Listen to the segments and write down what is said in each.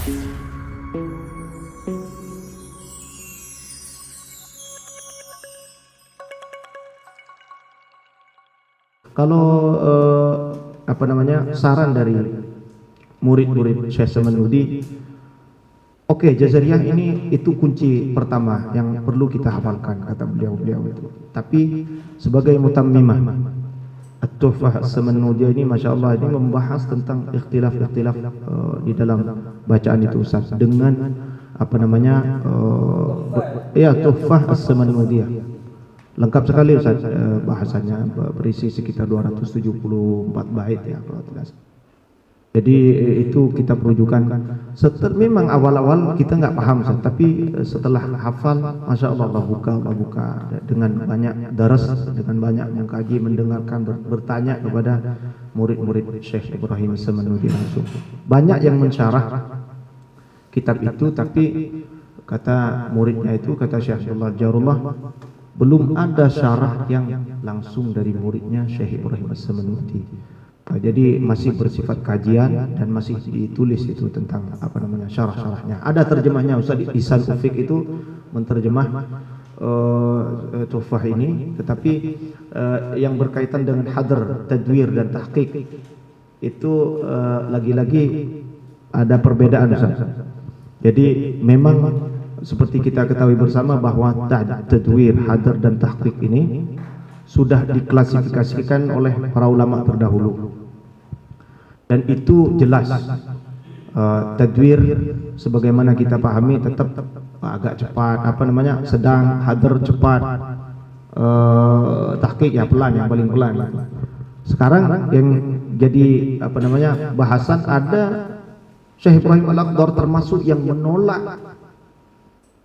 Kalau saran dari murid-murid Syekh Samenudi, oke, Jazariyah ini itu kunci pertama yang perlu kita hafalkan, kata beliau itu. Tapi sebagai mutammimah, At-Tuhfah As-Samenudiyah ini Masya Allah ini membahas tentang ikhtilaf-ikhtilaf di dalam bacaan itu, Ustaz, dengan Tuhfah As-Samenudiyah. Lengkap sekali, Ustaz, bahasanya, berisi sekitar 274 bait ya kalau tidak salah. Jadi itu kita perujukan. Memang awal-awal kita nggak paham, Ustaz, tapi setelah hafal, Masya Allah, Allah buka dengan banyak daras, dengan banyak mengkaji, mendengarkan, bertanya kepada murid-murid Syekh Ibrahim Samenudi langsung. Banyak yang mensyarah kitab itu, tapi kata muridnya itu, kata Syekh Abdullah Jarullah, belum ada syarah yang langsung dari muridnya Syekh Ibrahim As-Samenudi. Jadi masih bersifat kajian dan masih ditulis itu tentang syarah-syarahnya. Ada terjemahnya, Ustaz Ihsan Ufik itu menterjemah Tuhfah ini, tetapi yang berkaitan dengan hadr, tadwir dan tahqiq itu lagi-lagi ada perbedaan, Ustaz. Jadi memang seperti kita ketahui bersama bahwa tadwir, hadr dan tahqiq ini sudah diklasifikasikan oleh para ulama terdahulu, dan itu jelas. Tadwir sebagaimana kita pahami tetap agak cepat, sedang, hadr cepat, tahqiq ya pelan, yang paling pelan. Sekarang yang jadi bahasan, ada Syekh Ibrahim Al-Akhdar termasuk yang menolak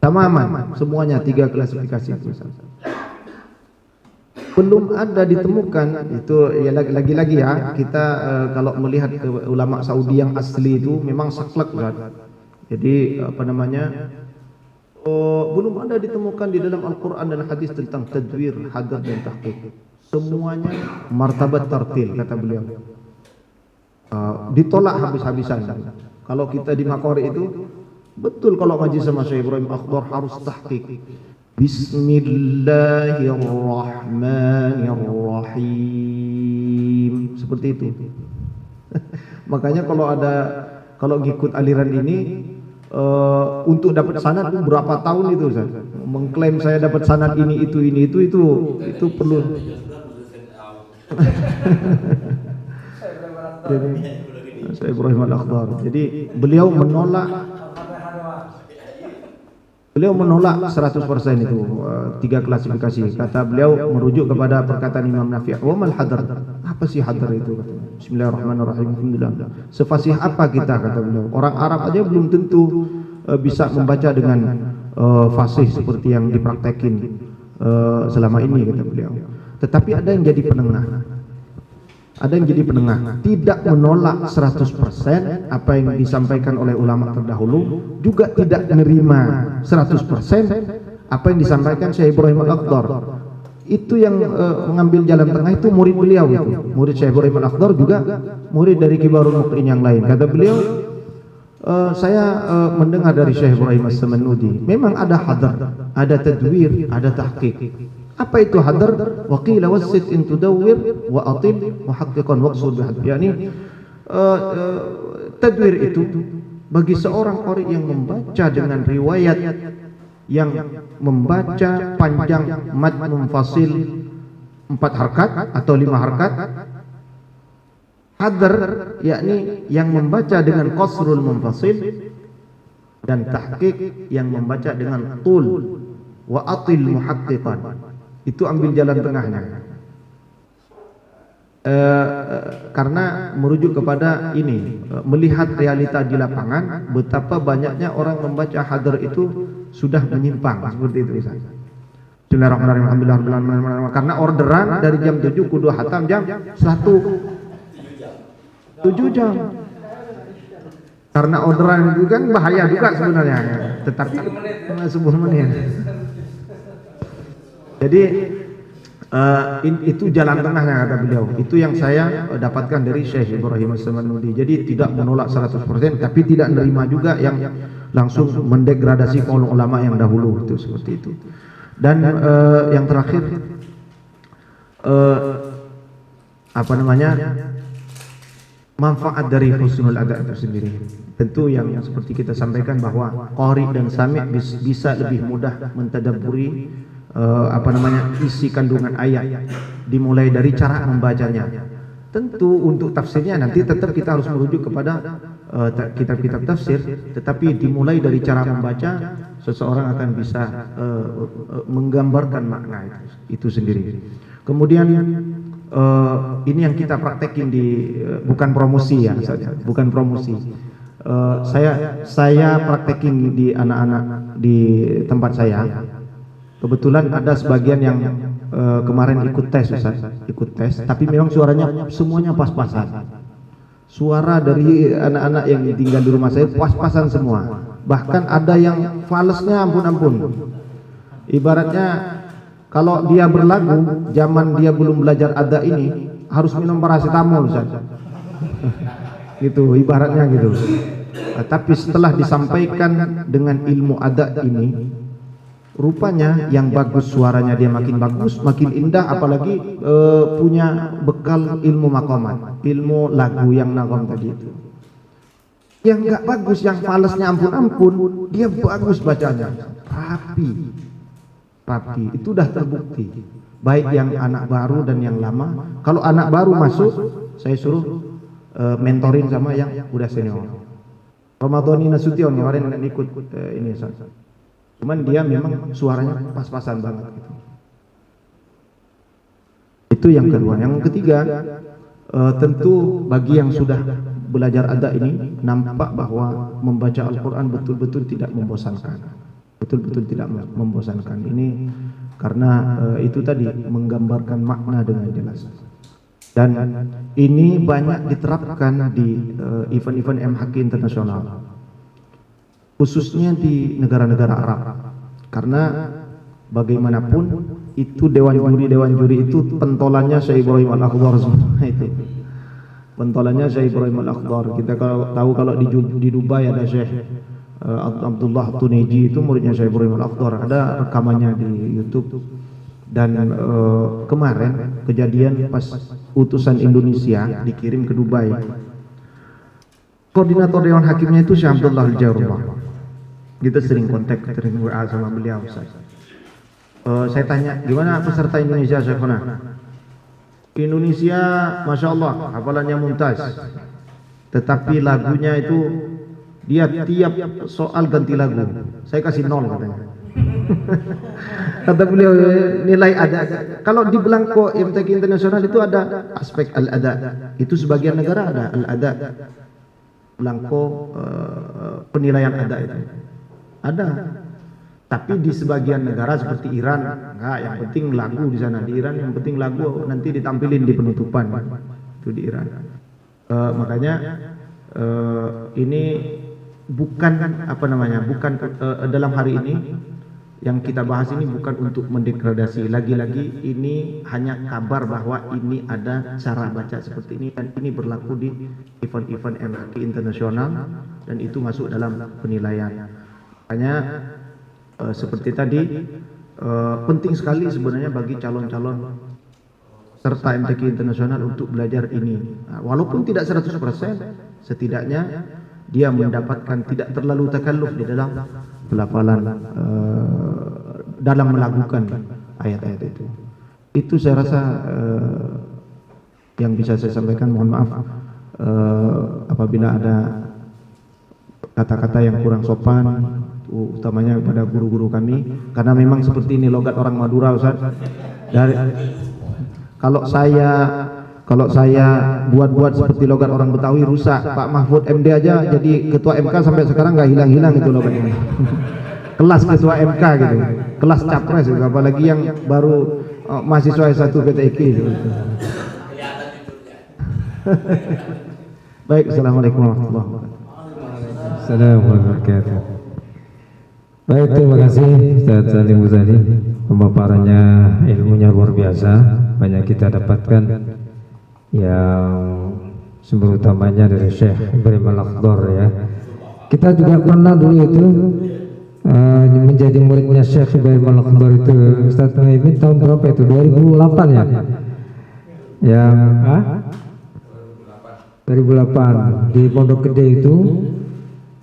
tamaman semuanya, 3 klasifikasi itu. Belum ada ditemukan itu ya, lagi-lagi ya kita kalau melihat ulama Saudi yang asli itu memang saklek, kan. Jadi belum ada ditemukan di dalam Al-Quran dan hadis tentang tadwir, hadr dan tahqiq. Semuanya martabat tartil, kata beliau. Ditolak habis-habisan. Kalau kita di Makori itu betul, kalau ngaji sama Syekh Ibrahim Akhdar harus tahqiq. Bismillahirrahmanirrahim, seperti itu. Makanya kalau ngikut aliran ini untuk dapat sanad berapa tahun itu, Ustaz. Mengklaim saya dapat sanad ini itu perlu. Jadi Syekh Ibrahim Al-Akhdar. Jadi beliau menolak 100% itu 3 klasifikasi. Kata beliau merujuk kepada perkataan Imam Nafi', wa mal hadr, apa sih hadr itu? Bismillahirrahmanirrahim, alhamdulillah. Sefasih apa kita, kata beliau. Orang Arab aja belum tentu bisa membaca dengan fasih seperti yang dipraktekin selama ini, kata beliau. Tetapi ada yang jadi penengah. Tidak menolak 100% apa yang disampaikan oleh ulama terdahulu, juga tidak menerima 100% apa yang disampaikan Syekh Ibrahim Al-Akhdar. Itu yang mengambil jalan tengah itu murid beliau itu. Murid Syekh Ibrahim Al-Akhdar juga murid dari kibarul muqrin yang lain. Kata beliau, saya mendengar dari Syekh Ibrahim As-Samenudi, memang ada hadr, ada tadwir, ada tahqiq. Apa itu hadr? Wa qila wassit in tudawwir wa atil muhaqqiqan waqsud bihadr. Yani tadwir itu bagi seorang qari yang membaca dengan riwayat yang membaca panjang mad munfasil 4 harkat atau 5 harkat. Hadr yakni yang membaca dengan qasrul munfasil, dan tahqiq yang membaca dengan tul wa atil muhaqqiqan. Itu ambil jalan tengahnya. Karena merujuk kepada ini, melihat realita di lapangan, betapa banyaknya orang membaca hadr itu sudah menyimpang, seperti itu. Bismillahirrahmanirrahim, alhamdulillah. Karena orderan dari jam 7 kudu hatam jam 1, 7 jam. Karena orderan itu kan bahaya juga sebenarnya, tetapi 10 menit. Jadi Itu jalan tengahnya kata beliau. Itu yang saya dapatkan dari Syekh Ibrahim As-Samanudi. Jadi tidak menolak 100%, tapi tidak menerima juga yang langsung mendegradasi kaum ulama yang dahulu, itu seperti itu. Dan yang terakhir apa namanya, manfaat dari husnul ada itu sendiri. Tentu yang seperti kita sampaikan bahwa qari dan sami' bisa lebih mudah mentadabburi apa namanya, isi kandungan ayat, dimulai dari cara membacanya. Tentu untuk tafsirnya nanti tetap kita harus merujuk kepada kitab-kitab tafsir, tetapi dimulai dari cara membaca, seseorang akan bisa menggambarkan makna itu sendiri. Kemudian ini yang kita praktekin di bukan promosi ya, bukan promosi. Saya praktekin di anak-anak di tempat saya. Kebetulan ada sebagian yang kemarin ikut tes, Ustaz, ikut tes, tapi memang suaranya semuanya pas-pasan. Suara dari anak-anak yang tinggal di rumah saya pas-pasan semua. Bahkan ada yang falesnya ampun-ampun. Ibaratnya kalau dia berlagu, zaman dia belum belajar ada ini, harus minum paracetamol, Ustaz. Gitu, ibaratnya gitu. Tapi setelah disampaikan dengan ilmu adat ini, rupanya yang bagus suaranya dia makin bagus, makin indah, apalagi punya bekal ilmu maqamat, ilmu lagu yang nagom tadi itu. Yang enggak bagus, yang falesnya ampun-ampun, dia bagus bacanya, rapi. Itu udah terbukti. Baik yang anak baru dan yang lama. Kalau anak baru masuk, saya suruh mentoring sama yang udah senior. Ramadhani Nasution kemarin ikut ini, cuman dia memang suaranya pas-pasan banget gitu. Itu yang kedua. Yang ketiga, tentu bagi yang sudah belajar ada ini, nampak bahwa membaca Al-Quran betul-betul tidak membosankan. Betul-betul tidak membosankan. Ini karena itu tadi menggambarkan makna dengan jelas. Dan ini banyak diterapkan di event-event MHQ internasional, khususnya di negara-negara Arab. Karena bagaimanapun itu dewan juri itu pentolannya Syekh Ibrahim Al-Akhdar semua itu. Pentolannya Syekh Ibrahim Al-Akhdar. Kita kalau tahu kalau di Dubai ada Syekh Abdullah Tuneji, itu muridnya Syekh Ibrahim Al-Akhdar. Ada rekamannya di YouTube. Dan kemarin kejadian pas utusan Indonesia dikirim ke Dubai, koordinator Dewan Hakimnya itu Syekh Abdullah Al-Jarrah. Kita sering kontak, sering WA sama beliau. Saya tanya, gimana peserta Indonesia, Syekhona? Indonesia, Masya Allah, hafalannya mumtaz. Tetapi lagunya itu, dia tiap soal ganti lagu. Saya kasih 0 katanya. Kata beliau, nilai ada. Kalau di belangko MTQ internasional itu ada aspek al-ada. Itu sebagian negara ada al-ada. Belangko penilaian ada itu. Ada. Tapi di sebagian negara seperti Iran, enggak, yang penting lagu di sana. Di Iran yang penting lagu, nanti ditampilin di penutupan. Itu di Iran. Makanya ini bukan apa namanya, bukan dalam hari ini yang kita bahas ini bukan untuk mendegradasi. Lagi-lagi ini hanya kabar bahwa ini ada cara baca seperti ini, dan ini berlaku di event-event MHQ internasional, dan itu masuk dalam penilaian. Makanya seperti tadi, penting sekali sebenarnya bagi calon-calon serta MTQ internasional untuk belajar ini. Walaupun tidak 100%, setidaknya dia mendapatkan tidak terlalu takalluf di dalam pelafalan, dalam melakukan ayat-ayat itu. Itu saya rasa yang bisa saya sampaikan. Mohon maaf apabila ada kata-kata yang kurang sopan, utamanya kepada guru-guru kami, karena memang seperti ini logat orang Madura, Ustaz. Kalau saya buat seperti logat orang Betawi rusak. Pak Mahfud MD aja jadi ketua MK sampai sekarang nggak hilang-hilang itu logatnya. Kelas ketua MK gitu, kelas capres gitu, apalagi yang baru mahasiswa S1 PTIK gitu. Baik, assalamualaikum warahmatullahi wabarakatuh. Assalamualaikum warahmatullahi wabarakatuh. Baik, terima kasih Ustaz Salim Muzani. Pemaparannya ilmunya luar biasa, banyak kita dapatkan yang sumber utamanya dari Syekh Ibrahim Al-Akhdar ya. Kita juga pernah dulu itu menjadi muridnya Syekh Ibrahim Al-Akhdar itu Ustaz Muhyiddin tahun berapa itu? 2008 ya? Yang 2008 di Pondok Gede itu.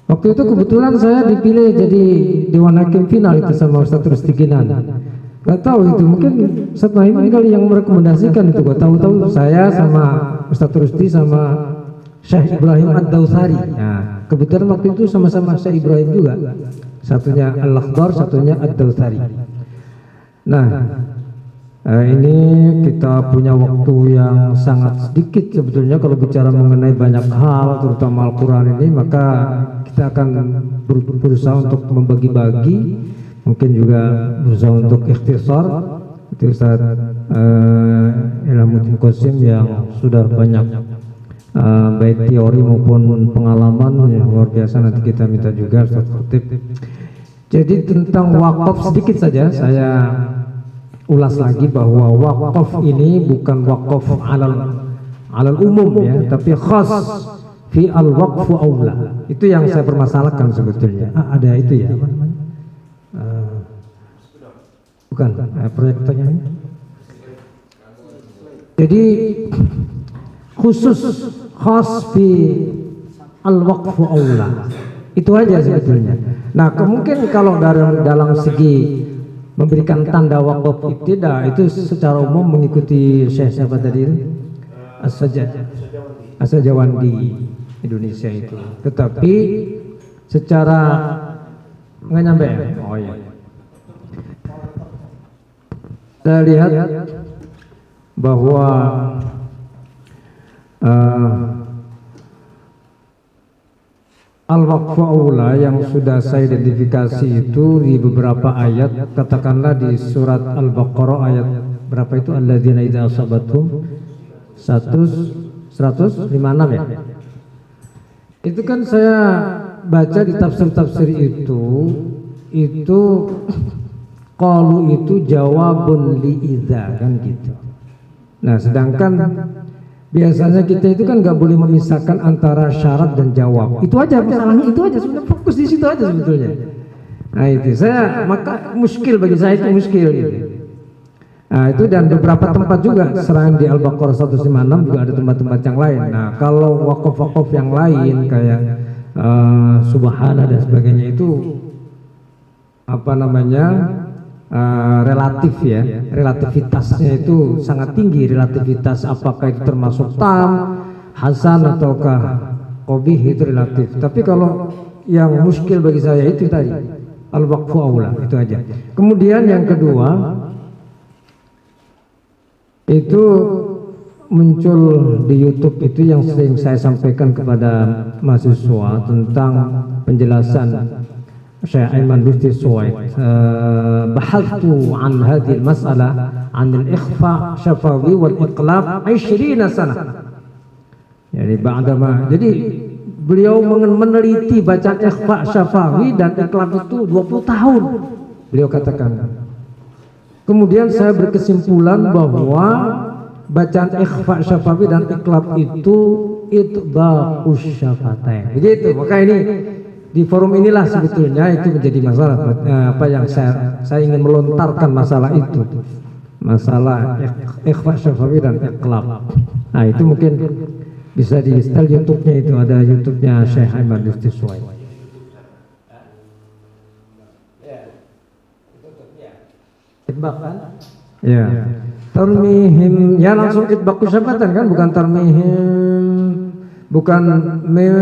Waktu itu kebetulan saya dipilih jadi Dewan Hakim final itu sama Ustaz Rusdi Kinan. Gak tahu itu, mungkin Ustaz Muhyiddin kali yang merekomendasikan itu. Gak tahu-tahu saya sama Ustaz Rusdi sama Syekh Ibrahim Ad-Dawsari. Nah, kebetulan waktu itu sama-sama Syekh Ibrahim juga. Satunya Al-Akhdar, satunya Ad-Dawsari. Nah, ini kita punya waktu yang sangat sedikit sebetulnya kalau bicara mengenai banyak hal, terutama Al-Quran ini, maka kita akan berusaha untuk membagi-bagi, mungkin juga berusaha untuk ikhtisar. Itu Ustaz Ilhamuddin Qasim yang sudah banyak baik teori maupun pengalaman yang luar biasa, nanti kita minta juga Ustaz Khatib. Jadi tentang wakaf sedikit saja saya ulas lagi bahwa wakaf ini bukan wakaf alal umum ya, tapi khas fi al waqfu aula. Itu yang saya permasalahkan sebetulnya. Ada itu ya, apa namanya? Bukan proyektornya ini. Jadi khusus khas fi al waqfu aula. Itu aja sebetulnya. Nah, mungkin kalau dalam segi memberikan tanda wakaf ibtida itu secara umum mengikuti Syekh siapa tadi itu? As-Sajawandi Indonesia itu. Tetapi secara nggak nyampe ya? Oh iya. Saya lihat bahwa Al-Waqfu Aula yang sudah saya identifikasi itu di beberapa ayat, katakanlah di surat Al-Baqarah ayat berapa itu, alladzina idza asabathum 156 ya. Itu kan saya baca di tafsir-tafsir itu qalu itu jawabun li idza kan gitu. Nah, sedangkan biasanya kita itu kan nggak boleh memisahkan antara syarat dan jawab. Itu aja masalahnya, itu aja sebenarnya, fokus di situ aja sebetulnya. Nah itu saya, maka muskil bagi saya itu muskil gitu. Nah itu dan beberapa tempat juga selain di Al-Baqarah 156 juga ada tempat-tempat yang lain. Nah kalau wakaf-wakaf yang lain kayak subhana dan sebagainya itu apa namanya relatif ya, relativitasnya itu sangat tinggi. Relativitas apakah itu termasuk tam, hasan ataukah qabih itu relatif. Tapi kalau yang muskil bagi saya itu tadi al-waqfu aula, itu aja. Kemudian yang kedua itu muncul di YouTube itu yang sering saya sampaikan kepada mahasiswa tentang penjelasan Syekh Aiman Lutfi Suwaid. Bahaltu an hadhihi al-mas'alah an al-ikhfa syafawi wal iqlab 20 sana. Jadi beliau meneliti bacaan ikhfa syafawi dan iqlab itu 20 tahun. Beliau katakan. Kemudian saya berkesimpulan bahwa bacaan ikhfa syafawi dan iqlab itu itbaqus syafatain. Begitu. Maka ini di forum inilah sebetulnya itu menjadi masalah apa yang saya ingin melontarkan masalah itu, masalah ikhfa syafawi dan iqlab. Nah itu mungkin bisa di setel YouTube-nya, itu ada YouTube-nya Syekh Aiman Lutfi Suwaid. Itbaq kan? Ya. Tarmihim ya langsung itbaqus syafatan kan, bukan tarmihim, bukan mim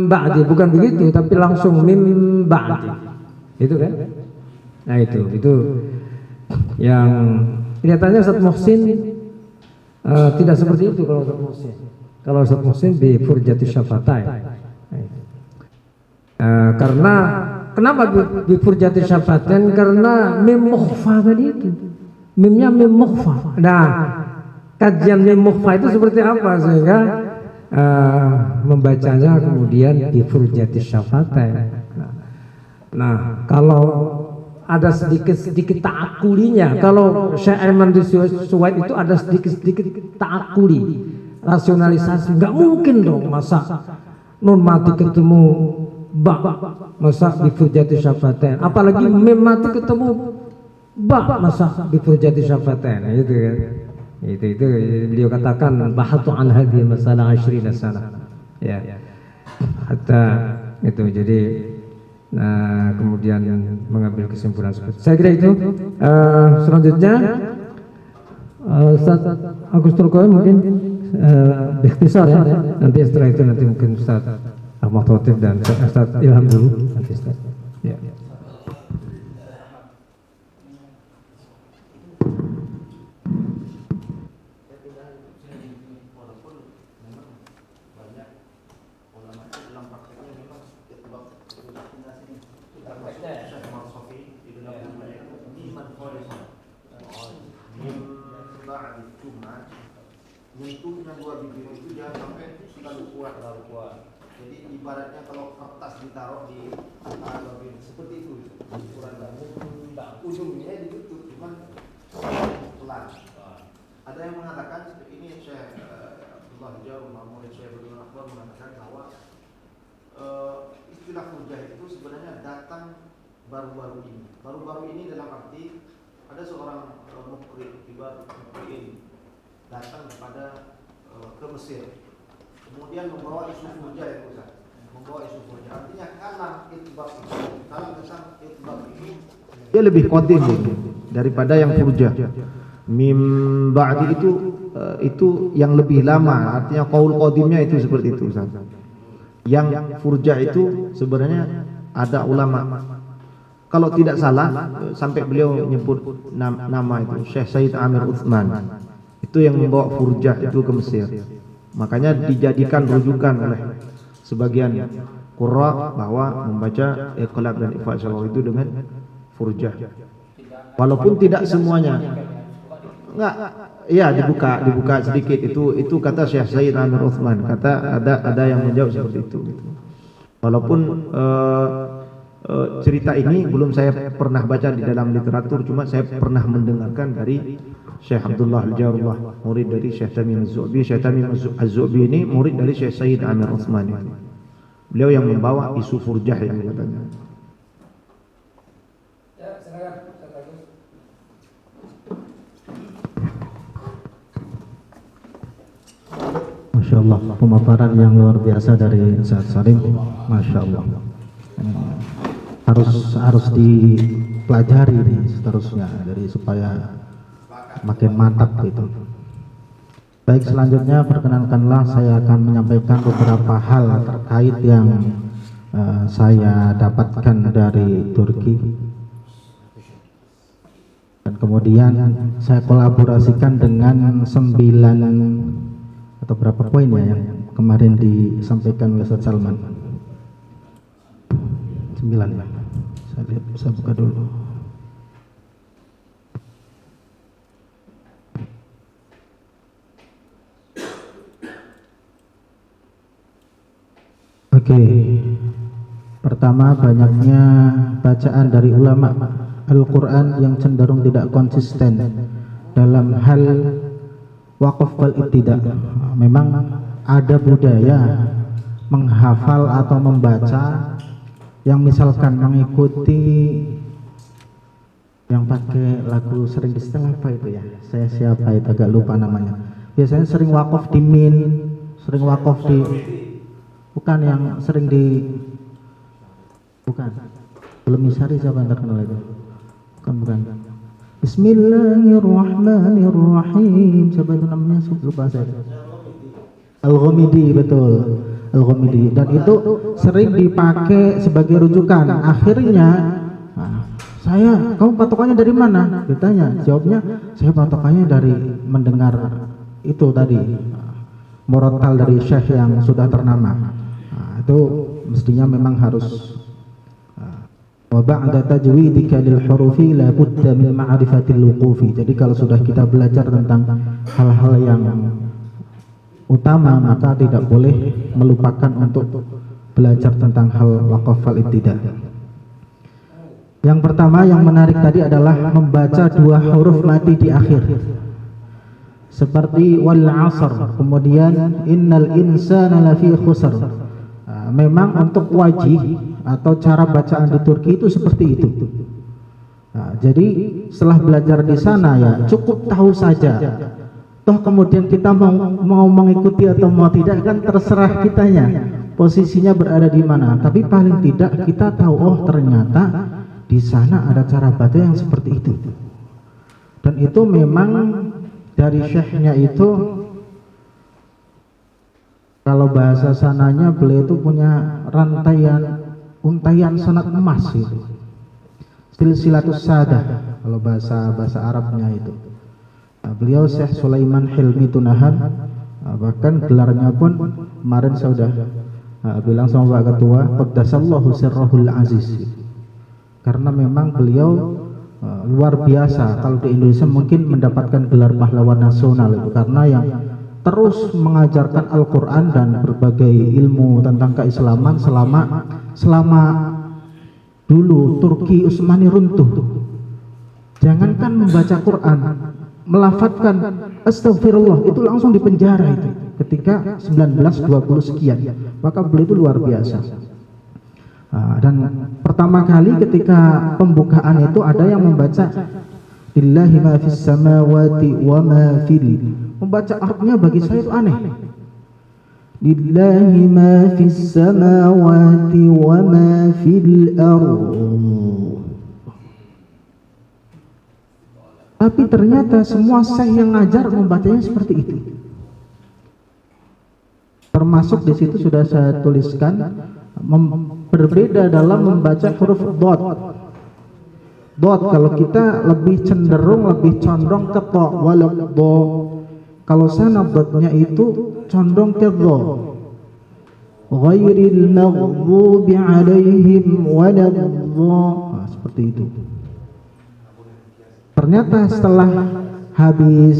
ba'di, bukan begitu, tapi langsung mim ba'di. Itu kan? Nah itu yang kelihatannya Ustaz Muhsin tidak seperti itu. Kalau Ustaz Muhsin, kalau Ustaz Muhsin bi furjati syafatain. Karena kenapa bi furjati syafatain? Karena mim mukhfa tadi itu. Mimnya mim mukhfa. Nah, kajian mim mukhfa itu seperti apa sehingga membacanya kemudian di furjati syafatain. Nah, kalau ada sedikit ta'akulinya, kalau Syekh Aiman di Suwaid itu ada sedikit ta'akuli, rasionalisasi. Nggak mungkin dong masa nun mati ketemu ba, masa bifurjati syafatain, apalagi mim mati ketemu ba, masa bifurjati syafatain. Itu kan, itu beliau katakan bahatu an hadhihi masalah 20 sana ya, hatta itu. Jadi nah, kemudian mengambil kesimpulan seperti saya kira itu. Selanjutnya Ustaz Agus Turkoy mungkin ikhtisar ya, nanti setelah itu nanti mungkin Ustaz Ahmad Khotib dan Ustaz Ilham dulu nanti Ustaz ya. Nyentuhnya dua bibir itu jangan sampai terlalu kuat. Jadi ibaratnya kalau kertas ditaruh di antara bibir seperti itu, ukuran ujungnya ditutup, cuman pelan. Ada yang mengatakan ini Syekh Abdullah Jarum, murid Syekh Abdul Akbar mengatakan bahwa istilah hujah itu sebenarnya datang baru-baru ini. Baru-baru ini dalam arti ada seorang mukri'in datang kepada ke Mesir, kemudian membawa isu hujah ya Ustaz, membawa isu hujah. Artinya kalam itbaq itu, kalam tentang itbaq ini dia lebih qadim daripada yang furjah. Mim ba'di itu yang lebih lama, artinya qaul qadimnya itu seperti itu Ustaz. Yang furjah itu sebenarnya ada ulama, kalau tidak salah sampai beliau nyebut nama itu Syekh Said Amir Utsman, itu yang membawa furjah itu ke Mesir. Makanya dijadikan rujukan oleh sebagian qurra bahwa membaca iqlab dan ifa syarah itu dengan furjah. Walaupun tidak semuanya. Enggak, iya dibuka sedikit itu kata Syekh Said Amir Utsman, kata ada yang menjawab seperti itu. Walaupun cerita ini belum saya pernah baca di dalam literatur, cuma saya pernah mendengarkan dari Syekh Abdullah Al-Jarullah, murid dari Syekh Tamim Az-Zu'bi. Syekh Tamim Az-Zu'bi ini murid dari Syekh Said Amir Utsman itu. Beliau yang membawa isu furjah ini katanya. Ya, silakan. Masya Allah, pemaparan yang luar biasa dari Ustaz Salim. Masya Allah. Harus dipelajari nih seterusnya, dari supaya makin mantap gitu. Baik, selanjutnya perkenankanlah saya akan menyampaikan beberapa hal terkait yang saya dapatkan dari Turki, dan kemudian saya kolaborasikan dengan 9 atau berapa poin ya yang kemarin disampaikan oleh Ustaz Salman. 9 ya. Saya buka dulu. Oke. Pertama, banyaknya bacaan dari ulama Al-Quran yang cenderung tidak konsisten dalam hal waqaf wal ibtida. Memang ada budaya menghafal atau membaca yang misalkan mengikuti yang pakai lagu sering di setelah apa itu ya, saya siapa itu agak lupa namanya. Biasanya sering wakaf di min, sering wakaf di, bukan yang sering di, bukan, belum Misari siapa yang terkenal itu, bukan. Bismillahirrahmanirrahim, siapa itu namanya, lupa saya. Al-Ghomidi, betul, Al-Ghomidi, dan itu sering dipakai sebagai rujukan. Akhirnya kamu patokannya dari mana? Ditanya, jawabnya saya patokannya dari mendengar itu tadi, murattal dari syekh yang sudah ternama. Itu mestinya memang harus. Wa ba'da tajwidika lil hurufi la budda min ma'rifatil wuqufi. Jadi kalau sudah kita belajar tentang hal-hal yang utama, maka tidak boleh melupakan untuk belajar tentang hal waqaf wal ibtida. Yang pertama yang menarik tadi adalah membaca dua huruf mati di akhir, seperti wal 'asr, kemudian innal insana lafi khusr. Memang untuk wajih atau cara bacaan di Turki itu seperti itu. Jadi setelah belajar di sana ya cukup tahu saja. Toh kemudian kita mau mengikuti atau mau tidak kan terserah kitanya. Posisinya berada di mana. Tapi paling tidak kita tahu, oh ternyata di sana ada cara baca yang seperti itu. Dan itu memang dari syekhnya itu, kalau bahasa sananya beliau itu punya untayan sanad emas itu. Silsilatus Sadah kalau bahasa Arabnya itu. Beliau Syekh Sulaiman Hilmi Tunahan, bahkan gelarnya pun kemarin saya sudah bilang sama Pak Ketua, qaddasallahu sirrahul aziz. Karena memang beliau luar biasa. Kalau di Indonesia mungkin mendapatkan gelar pahlawan nasional itu, karena yang terus mengajarkan Al-Quran dan berbagai ilmu tentang keislaman selama dulu Turki Utsmani runtuh. Jangankan membaca Quran, melafadzkan astagfirullah itu langsung dipenjara itu ketika 1920 sekian. Maka beliau itu luar biasa. Dan pertama kali ketika pembukaan itu ada yang membaca lillahi ma fis samawati wa ma fil. Membaca Arabnya bagi saya itu aneh. Lillahi ma fis samawati wa ma fil ardh. Tapi ternyata semua syekh yang ngajar membacanya seperti itu. Termasuk di situ sudah saya tuliskan berbeda dalam membaca huruf dot. Dot kalau kita lebih cenderung lebih condong ke to, walau do. Kalau sana dotnya itu condong ke do. Ghairil maghdubi alaihim waladhdha. Seperti itu. Ternyata setelah habis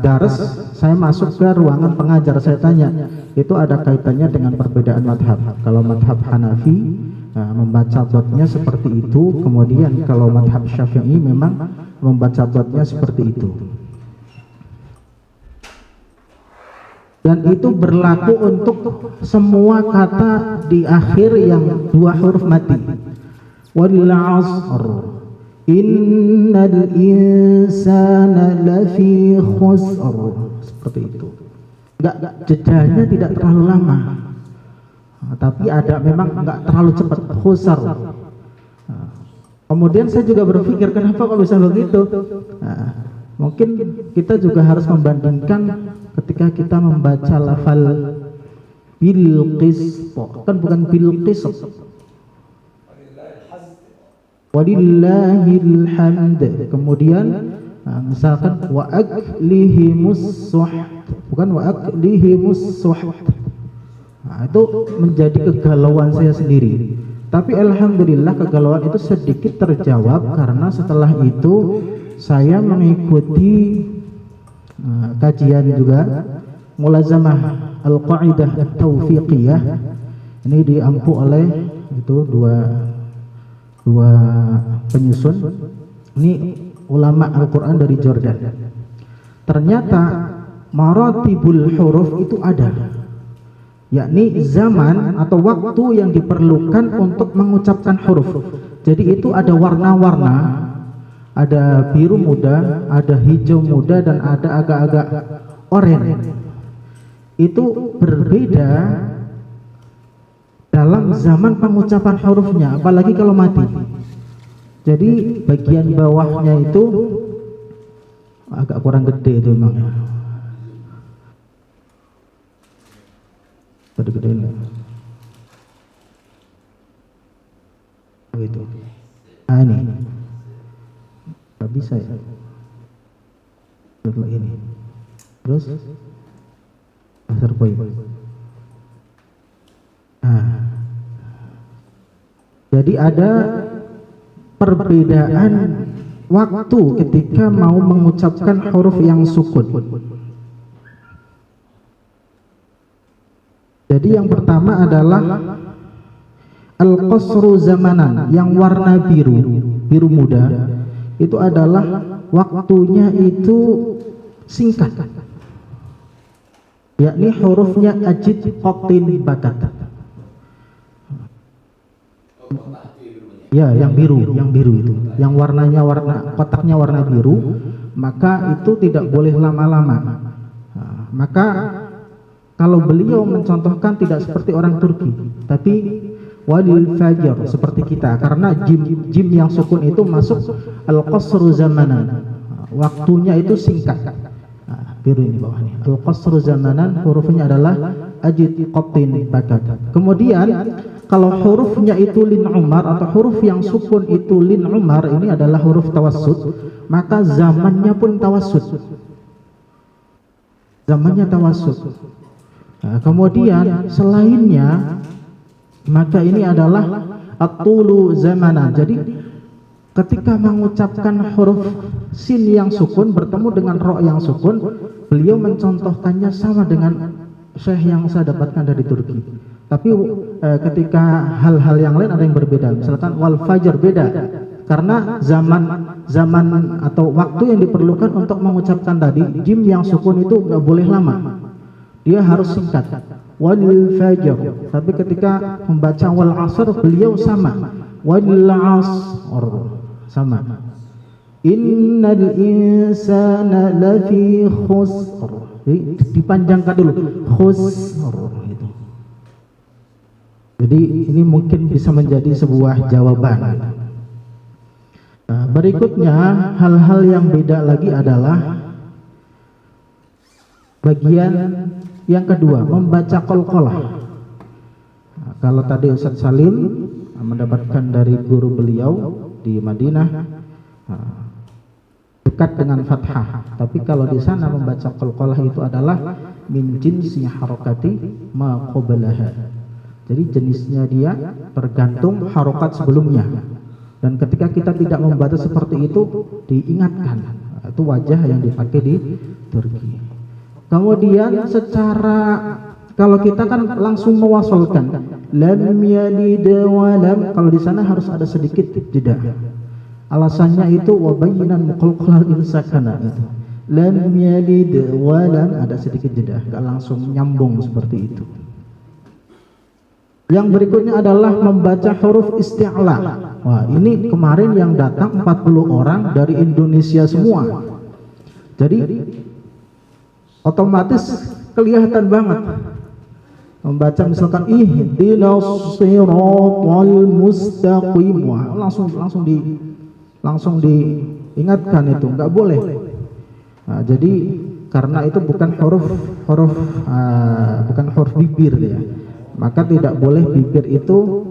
daras, saya masuk ke ruangan pengajar, saya tanya, itu ada kaitannya dengan perbedaan madhab. Kalau madhab Hanafi membaca dotnya seperti itu, kemudian kalau madhab Syafi'i memang membaca dotnya seperti itu. Dan itu berlaku untuk semua kata di akhir yang dua huruf mati. Wal 'asr innal insana lafi khusr. Seperti itu. Jedanya tidak terlalu lama. Tapi ada memang enggak terlalu cepat, khusr. Kemudian saya juga berpikir kenapa kok bisa begitu? Mungkin kita juga harus membandingkan ketika kita membaca lafal Bilqis, kan bukan Bilqis. Walillahil hamd. Kemudian misalkan wa aklihimus suht, bukan wa aklihimus suht. Itu menjadi kegalauan saya sendiri. Tapi alhamdulillah kegalauan itu sedikit terjawab karena setelah itu saya mengikuti kajian juga mulazamah al-qaidah at-taufiqiyah. Ini diampu oleh itu dua penyusun. Ini ulama Al-Quran dari Jordan. Ternyata maratibul huruf itu ada, yakni zaman atau waktu yang diperlukan untuk mengucapkan huruf. Jadi itu ada warna-warna, ada biru muda, ada hijau muda, dan ada agak-agak oranye. Itu berbeda dalam zaman pengucapan hurufnya, apalagi kalau mati. Jadi bagian bawahnya itu agak kurang gede itu memang. Gede-gedein. Begitu. Ini. Gak bisa ya. Terus ini. Terus asar poin. Jadi ada perbedaan waktu ketika mau mengucapkan huruf yang sukun. Jadi yang pertama adalah Al-qasru zamanan, yang warna biru muda, itu adalah waktunya itu singkat, yakni hurufnya ajid, qatin, bakat. Ya, yang biru itu, yang warnanya kotaknya warna biru, maka itu tidak boleh lama-lama. Nah, maka kalau beliau mencontohkan tidak seperti orang Turki, tapi walil fajr seperti kita, karena jim yang sukun itu masuk al-qasru zamanan, waktunya itu singkat. Nah, biru ini bawahnya, al-qasru zamanan, hurufnya adalah ajid, qatin, bakat. Kemudian kalau hurufnya itu lin umar, atau huruf yang sukun itu lin umar, ini adalah huruf tawassut, maka zamannya pun tawassut. Zamannya tawassut. Nah, kemudian selainnya, maka ini adalah at-tulu zamanan. Jadi ketika mengucapkan huruf sin yang sukun bertemu dengan ro yang sukun, beliau mencontohkannya sama dengan syekh yang saya dapatkan dari Turki. Tapi ketika hal-hal yang lain ada yang berbeda. Misalkan wal fajr beda, karena zaman atau waktu yang diperlukan untuk mengucapkan tadi jim yang sukun itu nggak boleh lama, dia harus singkat. Wal fajr. Tapi ketika membaca wal asr, beliau sama, wal asr, sama. Innal insana lafi khusr. Dipanjangkan dulu, khusr gitu. Jadi ini mungkin bisa menjadi sebuah jawaban. Nah, berikutnya hal-hal yang beda lagi adalah bagian yang kedua, membaca qalqalah. Nah, kalau tadi Ustaz Salim mendapatkan dari guru beliau di Madinah, dekat dengan fathah, tapi kalau di sana membaca qalqalah itu adalah min jinsi harakati ma qablaha. Jadi jenisnya dia tergantung harokat sebelumnya, dan ketika kita tidak membaca seperti itu diingatkan. Itu wajah yang dipakai di Turki. Kemudian secara, kalau kita kan langsung mewasolkan lam yalid wa lam, kalau di sana harus ada sedikit jeda. Alasannya itu wabayinan muqalqalal insakana, itu lam yalid wa lam, ada sedikit jeda, enggak langsung nyambung seperti itu. Yang berikutnya adalah membaca huruf isti'la. Wah, ini kemarin yang datang 40 orang dari Indonesia semua. Jadi otomatis kelihatan banget. Membaca misalkan ihdinas siratal mustaqim. Wah, langsung diingatkan itu, enggak boleh. Nah, jadi karena itu bukan huruf bibir ya. Maka tidak boleh bibir itu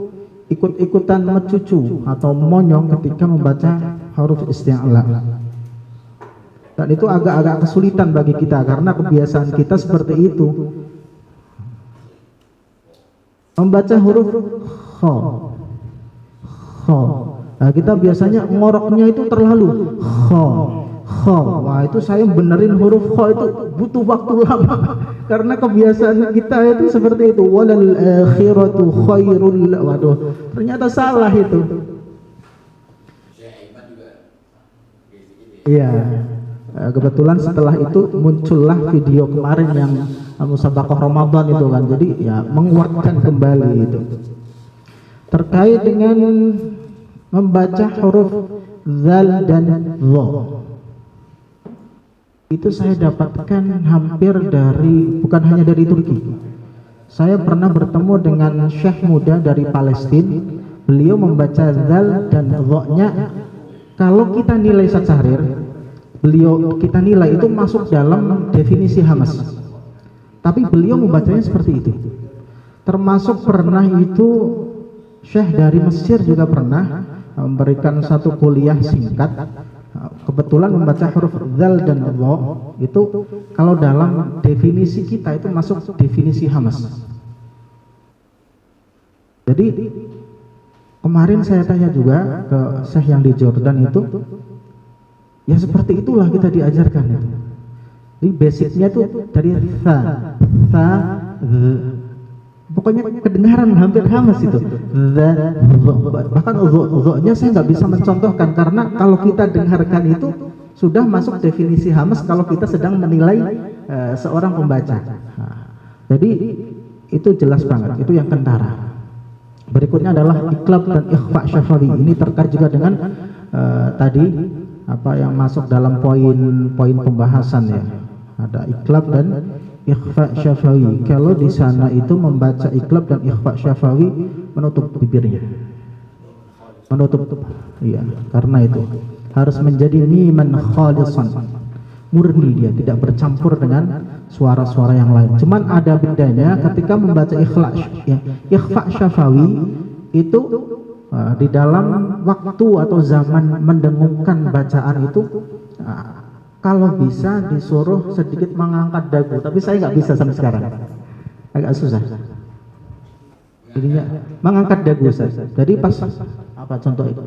ikut-ikutan mencucu atau monyong ketika membaca huruf isti'la. Dan itu agak-agak kesulitan bagi kita karena kebiasaan kita seperti itu. Membaca huruf kha. Nah, kita biasanya ngoroknya itu terlalu kha. Wah, itu saya benerin huruf kha itu butuh waktu lama karena kebiasaan kita itu seperti itu. Walal akhiratu khairul. Waduh, ternyata salah itu. Iya. Kebetulan setelah itu muncullah video kemarin yang musabaqah Ramadan itu kan. Jadi ya menguatkan kembali itu. Terkait dengan membaca huruf zal dan dha. Itu saya dapatkan hampir dari, bukan hanya dari Turki. Saya pernah bertemu dengan syekh muda dari Palestina. Beliau membaca zal dan dha-nya, kalau kita nilai Syahrir, kita nilai itu masuk dalam definisi hamas. Tapi beliau membacanya seperti itu. Termasuk pernah itu syekh dari Mesir juga pernah memberikan satu kuliah singkat. Kebetulan membaca huruf zal dan dha itu kalau dalam definisi kita itu masuk definisi hamas. Jadi kemarin saya tanya juga ke syekh yang di Jordan itu, ya seperti itulah kita diajarkan itu. Jadi basicnya itu dari tha, pokoknya kedengaran hampir hamas itu. Bahkan udhu'nya saya nggak bisa mencontohkan karena kalau kita dengarkan itu sudah masuk definisi hamas kalau kita sedang menilai seorang pembaca. Jadi itu jelas banget, itu yang kentara. Berikutnya adalah iqlab dan ikhfa syafawi. Ini terkait juga dengan tadi apa yang masuk dalam poin pembahasan ya. Ada iqlab dan ikhfa syafawi. Kalau di sana itu membaca iqlab dan ikhfa syafawi menutup bibirnya. Menutup, iya, karena itu harus menjadi miman khalisan. Murni dia, tidak bercampur dengan suara-suara yang lain. Cuman ada bedanya ketika membaca ikhfa syafawi itu di dalam waktu atau zaman mendengungkan bacaan itu kalau bisa disuruh sedikit mengangkat dagu, tapi saya nggak bisa sampai sekarang, agak susah. Jadinya mengangkat dagu saya. Jadi pas apa contoh itu?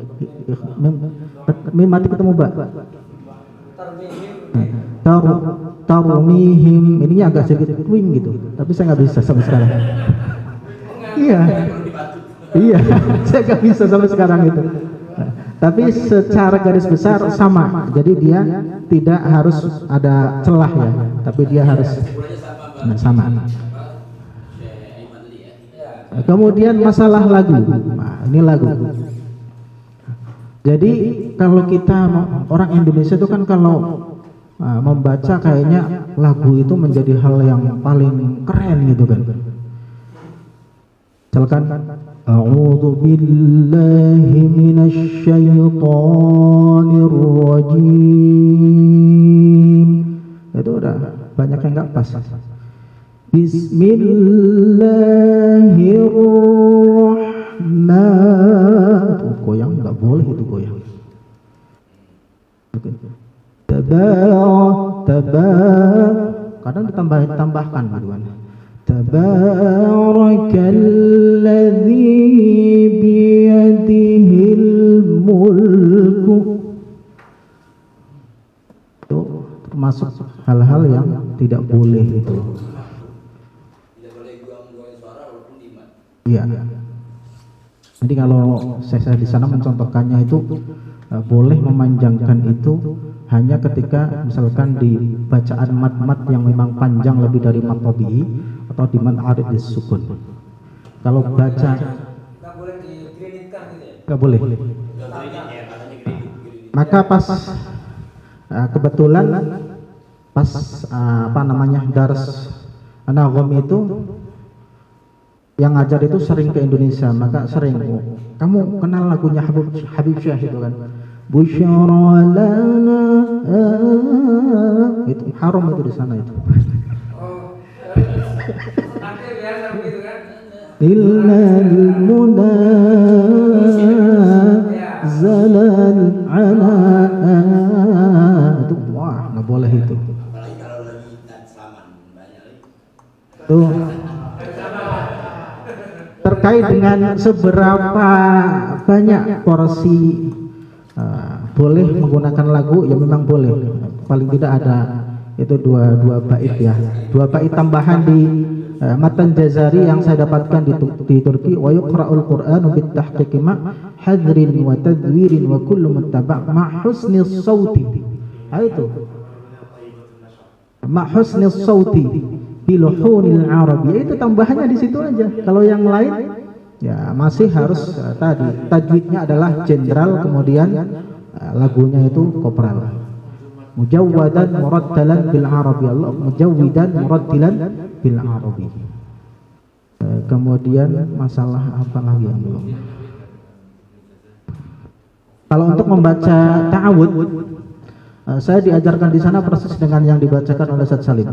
Mati ketemu Mbak. Tarumihim, ininya agak sedikit wing gitu, tapi saya nggak bisa sampai sekarang. Iya, saya nggak bisa sampai sekarang itu. Tapi secara garis besar sama, jadi dia tidak harus ada celah ya, tapi dia harus sama. Kemudian masalah lagu, nah, ini lagu. Jadi kalau kita orang Indonesia itu kan kalau membaca kayaknya lagu itu menjadi hal yang paling keren gitu kan. Misalkan A'udzu billahi minasy syaithanir rajim. Itu udah banyak yang enggak pas. Bismillahirrahmanirrahim. Goyang enggak boleh itu goyang. Kadang ditambahkan gitu kan. Tabarakalladzi biyadihil mulku. Itu termasuk hal-hal yang tidak boleh itu. Tidak boleh guang-guang suara walaupun iman. Iya. Jadi kalau saya di sana mencontohkannya itu boleh memanjangkan itu hanya ketika misalkan di bacaan mat-mat yang memang panjang lebih dari mat tabi'i atau di mat arid sukun. Kalau baca nggak boleh dikreditkan gitu ya? Nggak boleh. Maka pas kebetulan pas apa namanya dars An-Nagham itu yang ngajar itu sering ke Indonesia, maka sering kamu kenal lagunya Habib Syah itu kan, Busyara lana, itu haram itu di sana itu. Illal munazzalan ala, itu wah nggak boleh itu. Apalagi kalau lagi selaman banyak tuh. Terkait dengan seberapa banyak porsi boleh menggunakan lagu, ya memang boleh. Paling tidak ada itu dua bait ya, dua bait tambahan di matan Jazari yang saya dapatkan di Turki. Wa yuqra'ul Qur'anu bit tahqiqi ma hadrin wa tadwirin wa kullu muttaba' ma husni sauti. Itu ma husni sauti biluhunil arabi, itu tambahannya di situ aja. Kalau yang lain ya masih harus tadi tajwidnya adalah jenderal, kemudian lagunya itu kopral. Mujawwadan murattalan bil arabi, Allah mujawwidan murattilan bil arabi. Kemudian masalah apa lagi yang belum? Kalau untuk membaca ta'awud, saya diajarkan di sana persis dengan yang dibacakan oleh Ustaz Salim.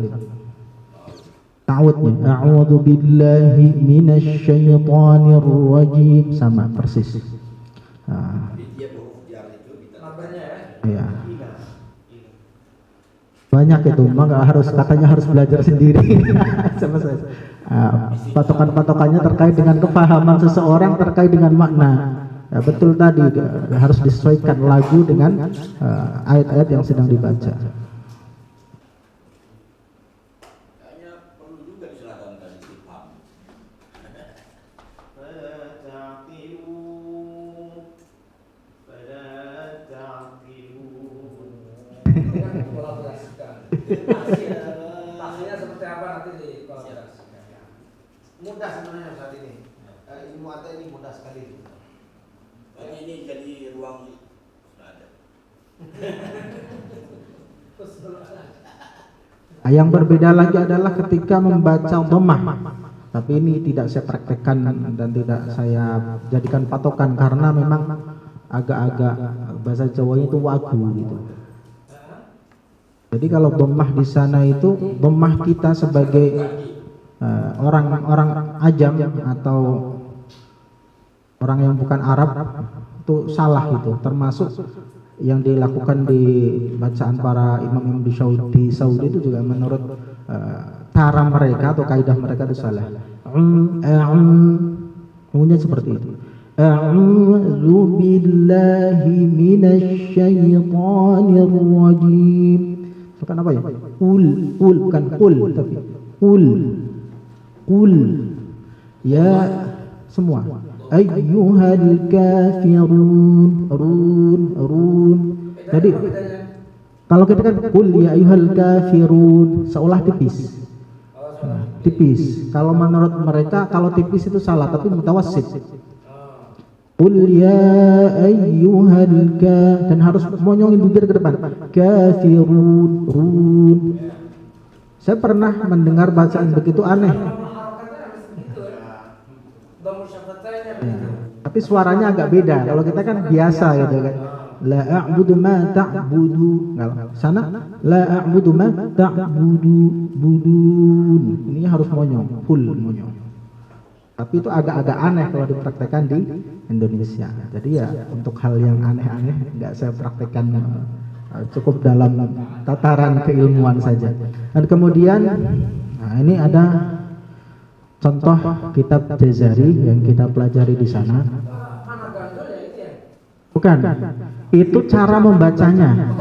Ta'awudnya a'udzu billahi minasy syaithanir rajim, sama persis. Ya. Banyak itu, maka katanya harus belajar sendiri. Sama saya. Patokan-patokannya terkait dengan kepahaman seseorang terkait dengan makna. Ya, betul tadi harus disesuaikan lagu dengan ayat-ayat yang sedang dibaca. Hasilnya seperti apa nanti di kolaborasikan. Mudah sebenarnya saat ini. Ilmu ATA ini mudah sekali. Ini jadi ruang sudah ada. Yang berbeda lagi adalah ketika membaca dhammah. Tapi ini tidak saya praktekkan dan tidak saya jadikan patokan karena memang agak-agak bahasa Jawanya itu wagu gitu. Jadi kalau dhammah di sana itu dhammah kita sebagai orang ajam atau orang yang bukan Arab itu salah itu, termasuk yang dilakukan di bacaan para imam-imam di Saudi itu juga menurut cara mereka atau kaidah mereka itu salah. Umumnya seperti itu. A'udzu billahi minasy syaithanir rajim. Bukan apa ya? Qul bukan qul tapi qul ya semua. Ayyuhal kafirun run. Jadi kalau kita kan qul ya ayyuhal kafirun seolah tipis. Tipis. Kalau menurut mereka kalau tipis itu salah tapi mutawassit. Qul ya ayyuhal dan harus monyongin bibir ke depan. Kafirun run. Saya pernah mendengar bacaan begitu aneh. Tapi suaranya agak beda. Kalau kita kan biasa gitu kan. La a'budu ma ta'budu. Sana la a'budu ma ta'budu budun. Ini harus monyong, full monyong. Tapi itu agak-agak aneh kalau dipraktekkan di Indonesia. Jadi ya untuk hal yang aneh-aneh nggak saya praktekkan, cukup dalam tataran keilmuan saja. Dan kemudian nah ini ada contoh kitab Jazari yang kita pelajari di sana. Bukan, itu cara membacanya.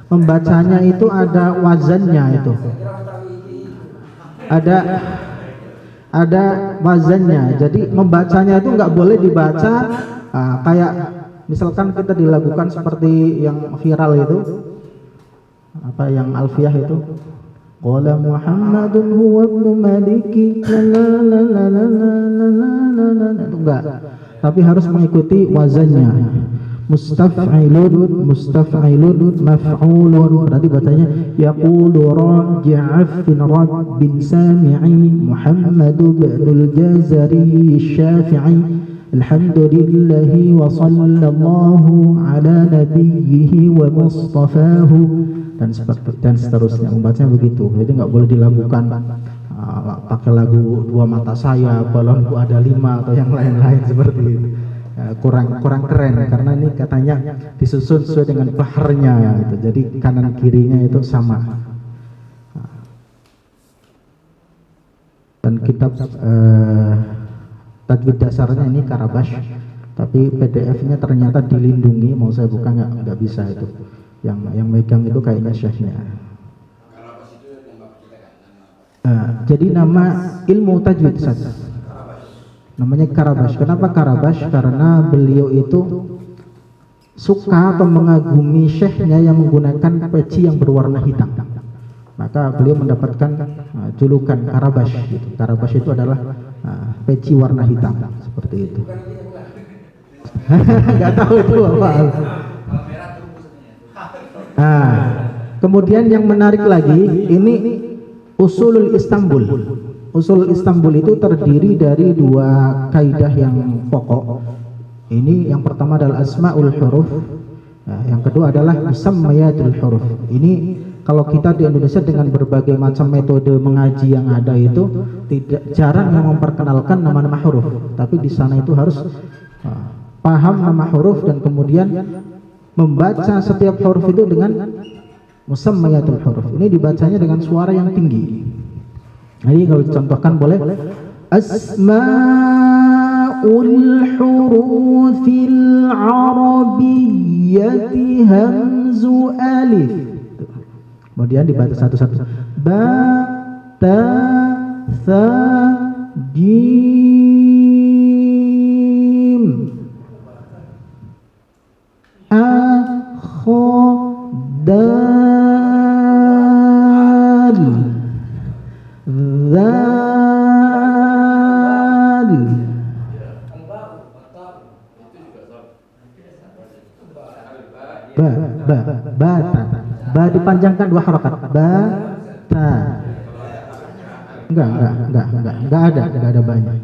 Membacanya itu ada wazannya itu. Ada wazannya. Jadi membacanya itu nggak boleh dibaca kayak misalkan kita dilakukan seperti yang viral itu, apa yang alfiyah itu. Qala Muhammadun huwa ibnu Maliki itu enggak, tapi harus mengikuti wazannya. Mustaf'ilun maf'ulun, berarti bacanya yaqulu raji'af bin rabbin sami'i Muhammad ibnul Jazari Syafi'i alhamdulillahi wa sallallahu ala nabiyhi wa mustafahu dan seterusnya. Membacanya begitu. Jadi nggak boleh dilakukan pakai lagu Dua Mata Saya, Balonku Ada 5 atau yang lain-lain seperti itu. Kurang keren karena ini katanya disusun sesuai dengan baharnya gitu. Jadi kanan kirinya itu sama. Dan kitab tajwid dasarnya ini Karabash, tapi PDF-nya ternyata dilindungi. Mau saya buka nggak bisa itu. Yang megang itu kayaknya syekhnya. Jadi nama ilmu tajwid saja. Namanya Karabash. Kenapa Karabash? Karena beliau itu suka atau mengagumi syekhnya yang menggunakan peci yang berwarna hitam. Maka beliau mendapatkan julukan Karabash. Gitu. Karabash itu adalah peci warna hitam seperti itu. Gak tahu itu apa. Kemudian yang menarik lagi ini Usulul Istanbul. Usul Istanbul itu terdiri dari dua kaidah yang pokok. Ini yang pertama adalah asmaul huruf, yang kedua adalah musammayatul huruf. Ini kalau kita di Indonesia dengan berbagai macam metode mengaji yang ada itu jarang yang memperkenalkan nama-nama huruf. Tapi di sana itu harus paham nama huruf dan kemudian membaca setiap huruf itu dengan musammayatul huruf. Ini dibacanya dengan suara yang tinggi. Jadi kalau dicontohkan boleh asmaul hurufil arabiyyati hamzu alif. Kemudian dibaca satu-satu. Ba ta tha jim ha kha dal bata. Ba dipanjangkan 2 harakat. Bata. Enggak ada banyak.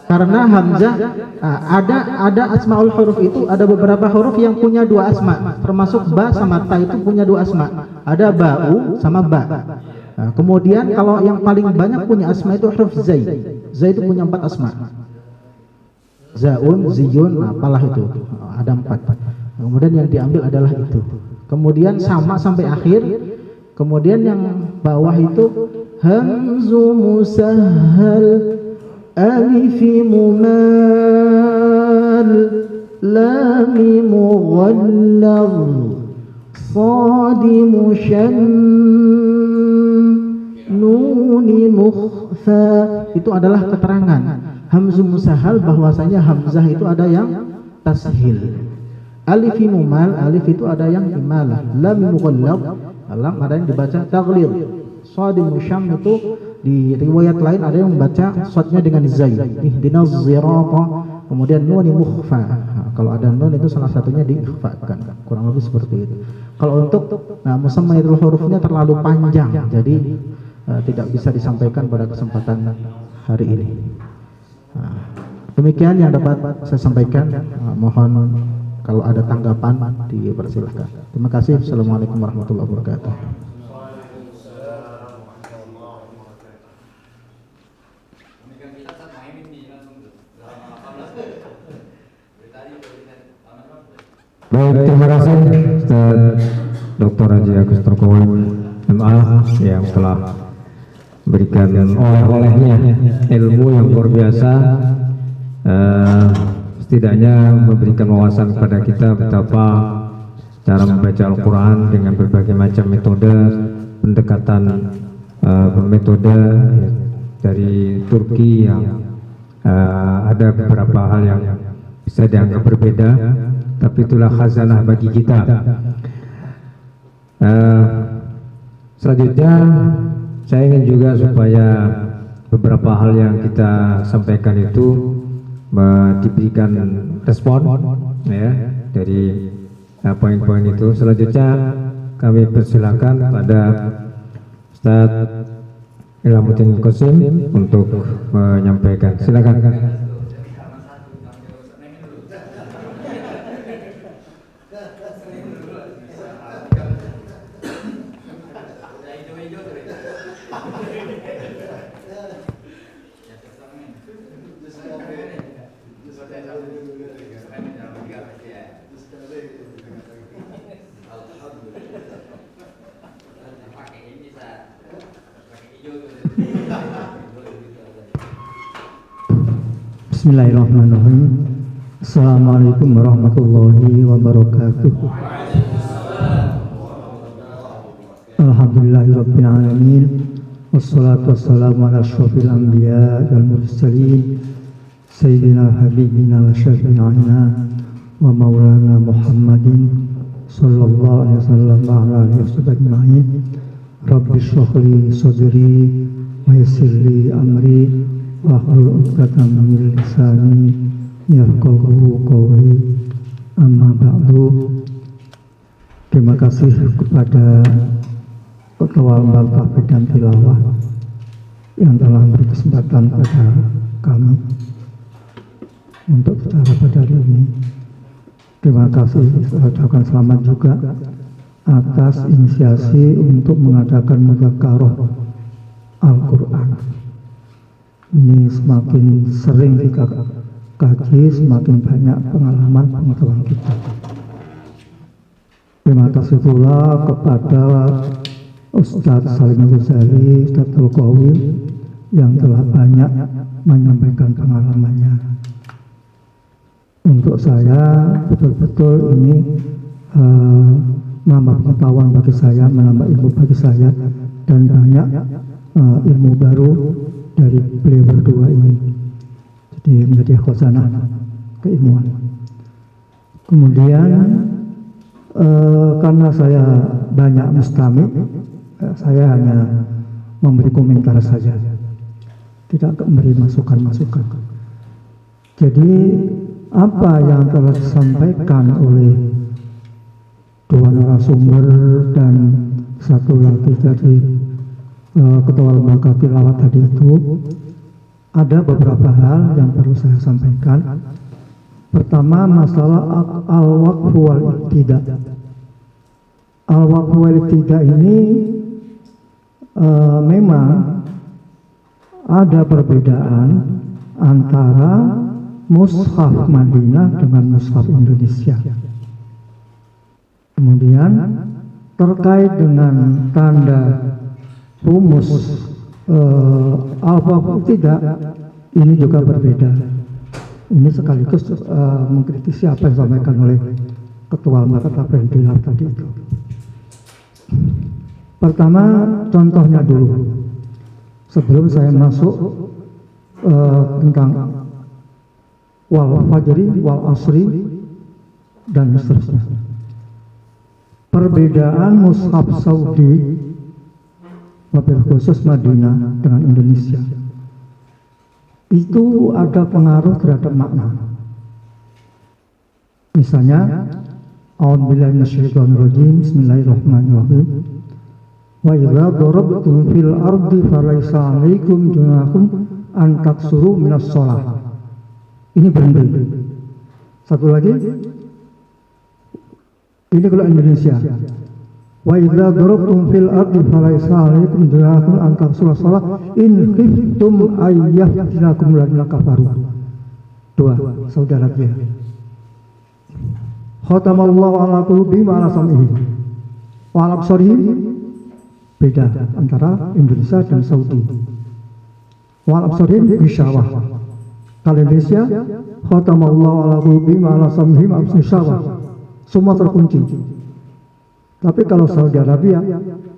Karena hamzah ada asmaul huruf itu ada beberapa huruf yang punya 2 asma, termasuk ba sama ta itu punya 2 asma. Ada ba'u sama ba. Nah, kemudian kalau yang paling banyak punya asma itu huruf zai. Zai itu punya 4 asma. Zaun, ziyun, apalah itu. Ada 4. Kemudian yang diambil adalah itu. Kemudian sama sampai akhir. Kemudian yang bawah itu hamzu musahhal alif mumal lam mughallaz sad musham nun mukhfa. Itu adalah keterangan hamzu musahhal bahwasanya hamzah itu ada yang tashil. Alif mumal, alif itu ada yang imalah. Lam mughallaz, lam ada yang dibaca taghlid. Shad musham itu di riwayat lain ada yang membaca shadnya dengan zai. Ihdinas sirata, kemudian nun mukhfa. Nah, kalau ada nun itu salah satunya diikhfakan. Kurang lebih seperti itu. Kalau untuk musammayatul hurufnya terlalu panjang, jadi tidak bisa disampaikan pada kesempatan hari ini. Demikian yang dapat saya sampaikan. Mohon kalau ada tanggapan dipersilahkan. Terima kasih. Assalamualaikum warahmatullahi wabarakatuh. Baik, terima kasih Ustaz Dr. Haji Agus Turkowi MA yang telah berikan oleh-olehnya ilmu yang luar biasa, setidaknya memberikan wawasan kepada kita betapa cara membaca Al-Quran dengan berbagai macam metode pendekatan, metode dari Turki yang ada beberapa hal yang bisa dianggap berbeda, tapi itulah khazanah bagi kita. Selanjutnya saya ingin juga supaya beberapa hal yang kita sampaikan itu diberikan respon ya dari poin-poin itu. Selanjutnya kami persilakan pada Ustaz Ilhamuddin Qasim untuk menyampaikan. Silakan. Bismillahirrahmanirrahim. Assalamualaikum warahmatullahi wabarakatuh. Alhamdulillahirabbil alamin. Wassalatu wassalamu ala asyrofil anbiya wal mursalin sayyidina habibina wa syafi'ina wa maulana Muhammadin sallallahu alaihi wasallam wa ala alihi wasallam. Rabbi shrah li sadri wa yassir li amri wahlul 'uqdatam min lisani yafqahu qawli. Amma ba'du. Terima kasih kepada Ketua Lembaga Bidang Tilawah yang telah memberi kesempatan pada kami untuk bicara pada hari ini. Terima kasih, saya ucapkan selamat juga atas inisiasi untuk mengadakan mudzakarah Al-Quran. Ini semakin sering kita kaji, semakin banyak pengalaman pengetahuan kita. Terima kasih pula kepada Ustadz Salim Ghazali, Ustadz Turkowi yang telah banyak menyampaikan pengalamannya. Untuk saya betul-betul ini menambah pengetahuan bagi saya, menambah ilmu bagi saya, dan banyak ilmu baru dari beliau berdua ini. Jadi menjadi khazanah keilmuan. Kemudian karena saya banyak mustami', saya hanya memberi komentar saja, tidak memberi masukan-masukan. Jadi apa yang telah disampaikan oleh dua narasumber dan satu lagi dari ketua lembaga tilawat tadi itu, ada beberapa hal yang perlu saya sampaikan. Pertama, masalah al-waqfu wal ibtida. Al-waqfu wal ibtida ini memang ada perbedaan antara mushaf Madinah dengan mushaf Indonesia. Kemudian terkait dengan tanda rumus al-waqfu tidak, ini juga berbeda. Ini sekaligus mengkritisi apa yang disampaikan oleh Ketua Lembaga Tabligh Tilawah tadi itu. Pertama, contohnya dulu, sebelum saya masuk tentang wal fajri, wal asri, dan seterusnya. Perbedaan mushaf Saudi, wabil khusus Madinah dengan Indonesia, itu ada pengaruh terhadap makna. Misalnya, a'udzubillahi minasyaitonir rajim, bismillahirrahmanirrahim. Wa idza darabtum fil ardi falaysa 'alaikum junahun an taksuru minas shalah. Ini berhenti. Satu lagi. Ini kalau Indonesia. Wa idza darabtum fil ardi falaysa 'alaikum junahun an taksuru shalah in khiftum ayyaftilakum alladziina kafaru. Dua, Saudi Arabia. Khatamallahu 'ala qulubihim wa 'ala sam'ihim wa 'ala absarihim. Beda antara Indonesia dan Saudi. Wal absarihim bisyawah. Kalau Indonesia, khatamallahu 'ala qulubihim wa 'ala sam'ihim wa absarihim. Semua terkunci. Tapi kalau Saudi Arabia,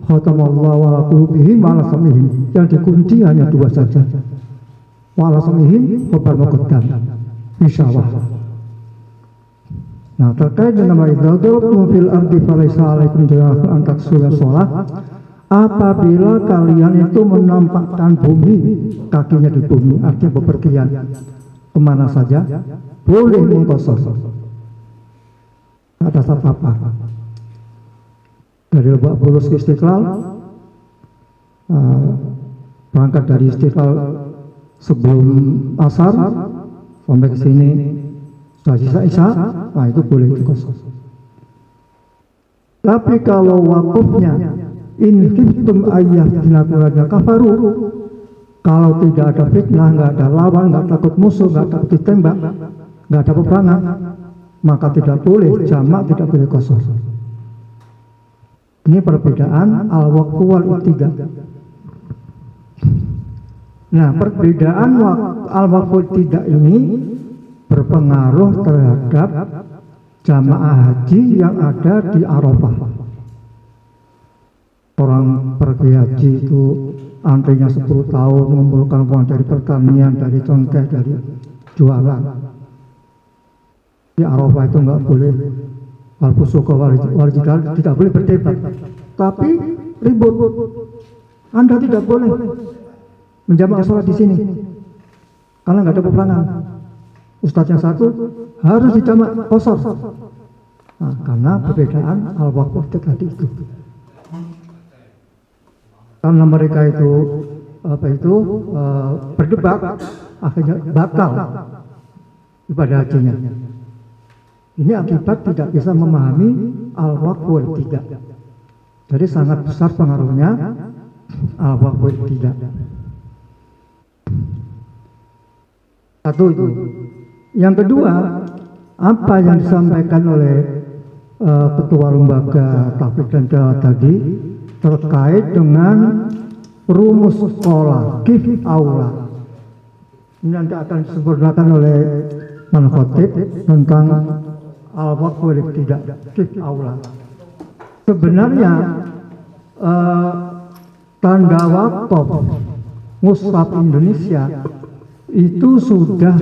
khatamallahu 'ala qulubihim wa 'ala sam'ihim, yang dikunci hanya dua saja. Wa 'ala sam'ihim khabar muqaddam bisyawah. Nah, terkait dengan idza darabtum fil ardi falaysa 'alaikum junahun an taksuru shalah. Apabila kalian itu menampakkan bumi, kakinya di bumi, artinya bepergian kemana saja, boleh mengqashar. Ada apa? Dari Lebak Bulus ke Istiqlal, berangkat dari Istiqlal sebelum asar sampai ke sini sudah sisa Isya, nah itu boleh diqashar. Tapi kalau wakufnya in khiftum ayyaftilakum alladziina kafaru, kalau tidak ada fitnah, nggak ada lawan, nggak takut musuh, nggak takut ditembak, nggak ada peperangan, maka tidak boleh jamak, tidak boleh qashar. Ini perbedaan al-waqfu wal ibtida. Nah, perbedaan al-waqfu wal ibtida ini berpengaruh terhadap jamaah haji yang ada di Arafah. Orang pergi haji itu antrinya 10 tahun mengumpulkan uang dari pertanian, dari congkeh, dari jualan. Di Arafah itu nggak boleh al-fusuqa wal jidal, tidak boleh berdebat. Tapi ribut. Anda tidak boleh menjamak sholat di sini karena nggak ada peperangan. Ustadz yang satu harus dijamak qashar. Nah, karena perbedaan al-waqfu tadi itu. Karena mereka itu berdebat, akhirnya batal ibadah hajinya. Ini akibat tidak bisa memahami al-waqfu wal ibtida. Jadi sangat besar pengaruhnya al-waqfu wal ibtida. Satu itu. Yang kedua, apa yang disampaikan oleh Ketua Lembaga Tabligh dan Tilawah tadi terkait dengan rumus sekolah kif aula. Ini nanti akan disempurnakan oleh Man Khatib tentang al-waqfu wal ibtida kif aula. Sebenarnya tanda wakaf mushaf Indonesia itu sudah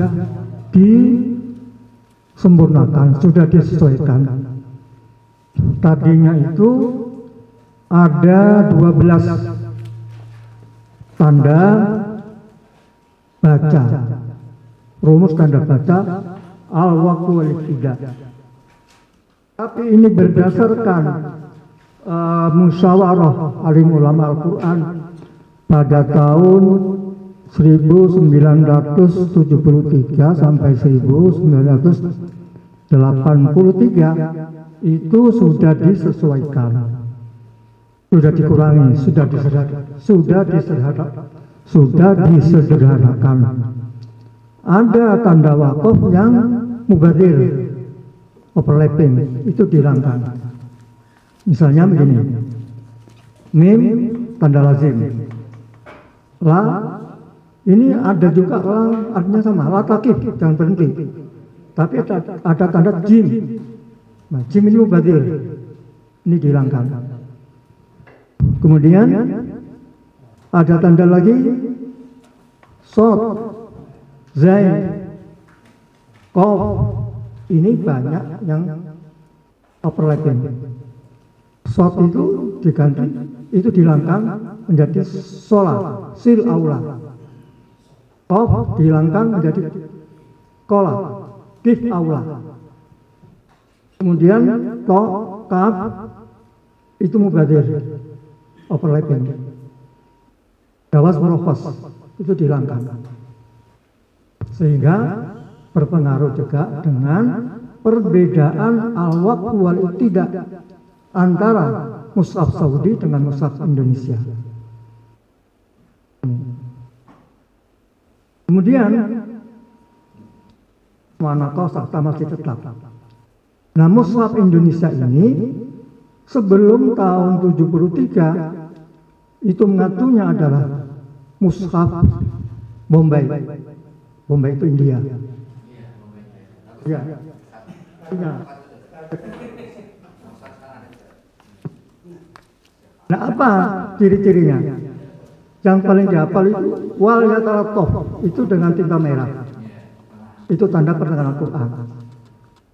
disempurnakan, sudah disesuaikan. Tadinya itu ada 12 tanda baca, rumus tanda baca al-waqfu wal ibtida. Tapi ini berdasarkan musyawarah alim ulama Al-Quran pada tahun 1973 sampai 1983 itu sudah disesuaikan, sudah dikurangi, sudah disederhanakan. Ada tanda wakaf yang mubadir, overlapping, itu dihilangkan. Misalnya begini, mim tanda lazim, la ini ada juga la artinya sama, la takif, jangan berhenti. Tapi ada tanda jim, nah, jim ini mubadir, ini dihilangkan. Kemudian ada tanda lagi, sod, zain, kof, ini banyak yang overlapping. Sod itu diganti, itu dihilangkan menjadi sola, sil aula. Kof dihilangkan menjadi kola, kif aula. Kemudian to, kaf itu mubadir, overlapping. Jawas merokos itu dihilangkan. Sehingga berpengaruh juga dengan perbedaan al-waqf wal ibtida antara mushaf Saudi dengan mushaf Indonesia. Kemudian mana kosa masih tetap. Nah, mushaf Indonesia ini sebelum tahun 73 itu mengaturnya adalah mushaf Bombay. Bombay itu India. Ya. Ya. Nah, apa ciri-cirinya? Yang paling dihafal itu wal yatalatof, itu dengan tinta merah. Itu tanda pertengahan Al-Quran.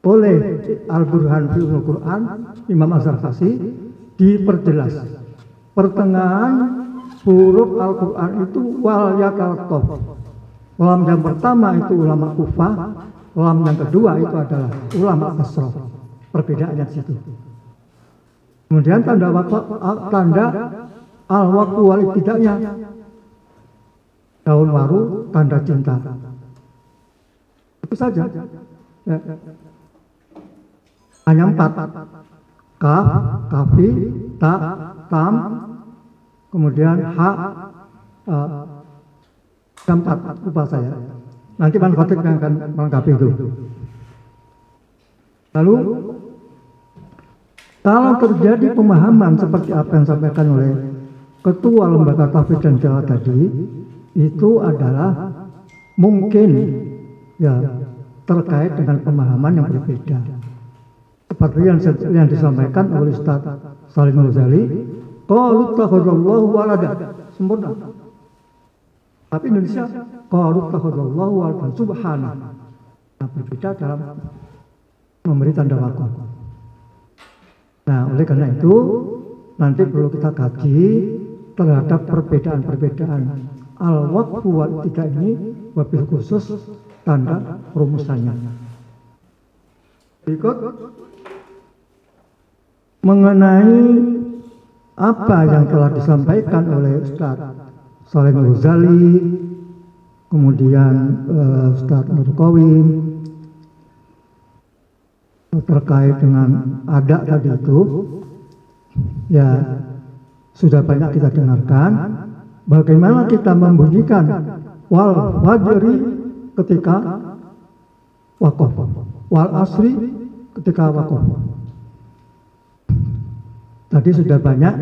Oleh Al-Burhan fi Ulumul Quran, Imam Az-Zarkashi diperjelas. Pertengahan huruf Al-Quran itu wal yatalatof. Lam yang pertama itu ulama Kufah, lam yang kedua itu adalah ulama Basrah. Perbedaannya di situ. Kemudian tanda al-waqf wal ibtida'nya daun waru, tanda cinta. Itu saja. Ya. Hanya 4. Kaf, kafi, ta, tam, kemudian ha, keempat, lupa saya. Nanti Pak Khotib yang akan melengkapi itu. Lalu kalau terjadi pemahaman seperti apa yang disampaikan oleh Ketua Lembaga Tahfidz dan Tilawah tadi, itu adalah mungkin ya terkait dengan pemahaman yang berbeda. Seperti yang disampaikan oleh Ustaz Salim Al-Ghazali, qalu takhadallahu walada, sempurna. Tapi Indonesia qalu takhadallahu walada, subhanallah. Nah, berbeda dalam memberi tanda wakaf. Nah, oleh karena itu nanti perlu kita kaji terhadap perbedaan-perbedaan al-waqf wal ibtida ini, wabil khusus tanda rumusannya. Berikut mengenai apa yang telah disampaikan oleh Ustaz Salim Al-Ghazali, kemudian Ustaz Nur Qawim terkait dengan adat tadi itu, ya sudah banyak kita dengarkan. Bagaimana kita membunyikan wal fajri ketika wakaf, wal asri ketika wakaf. Tadi sudah banyak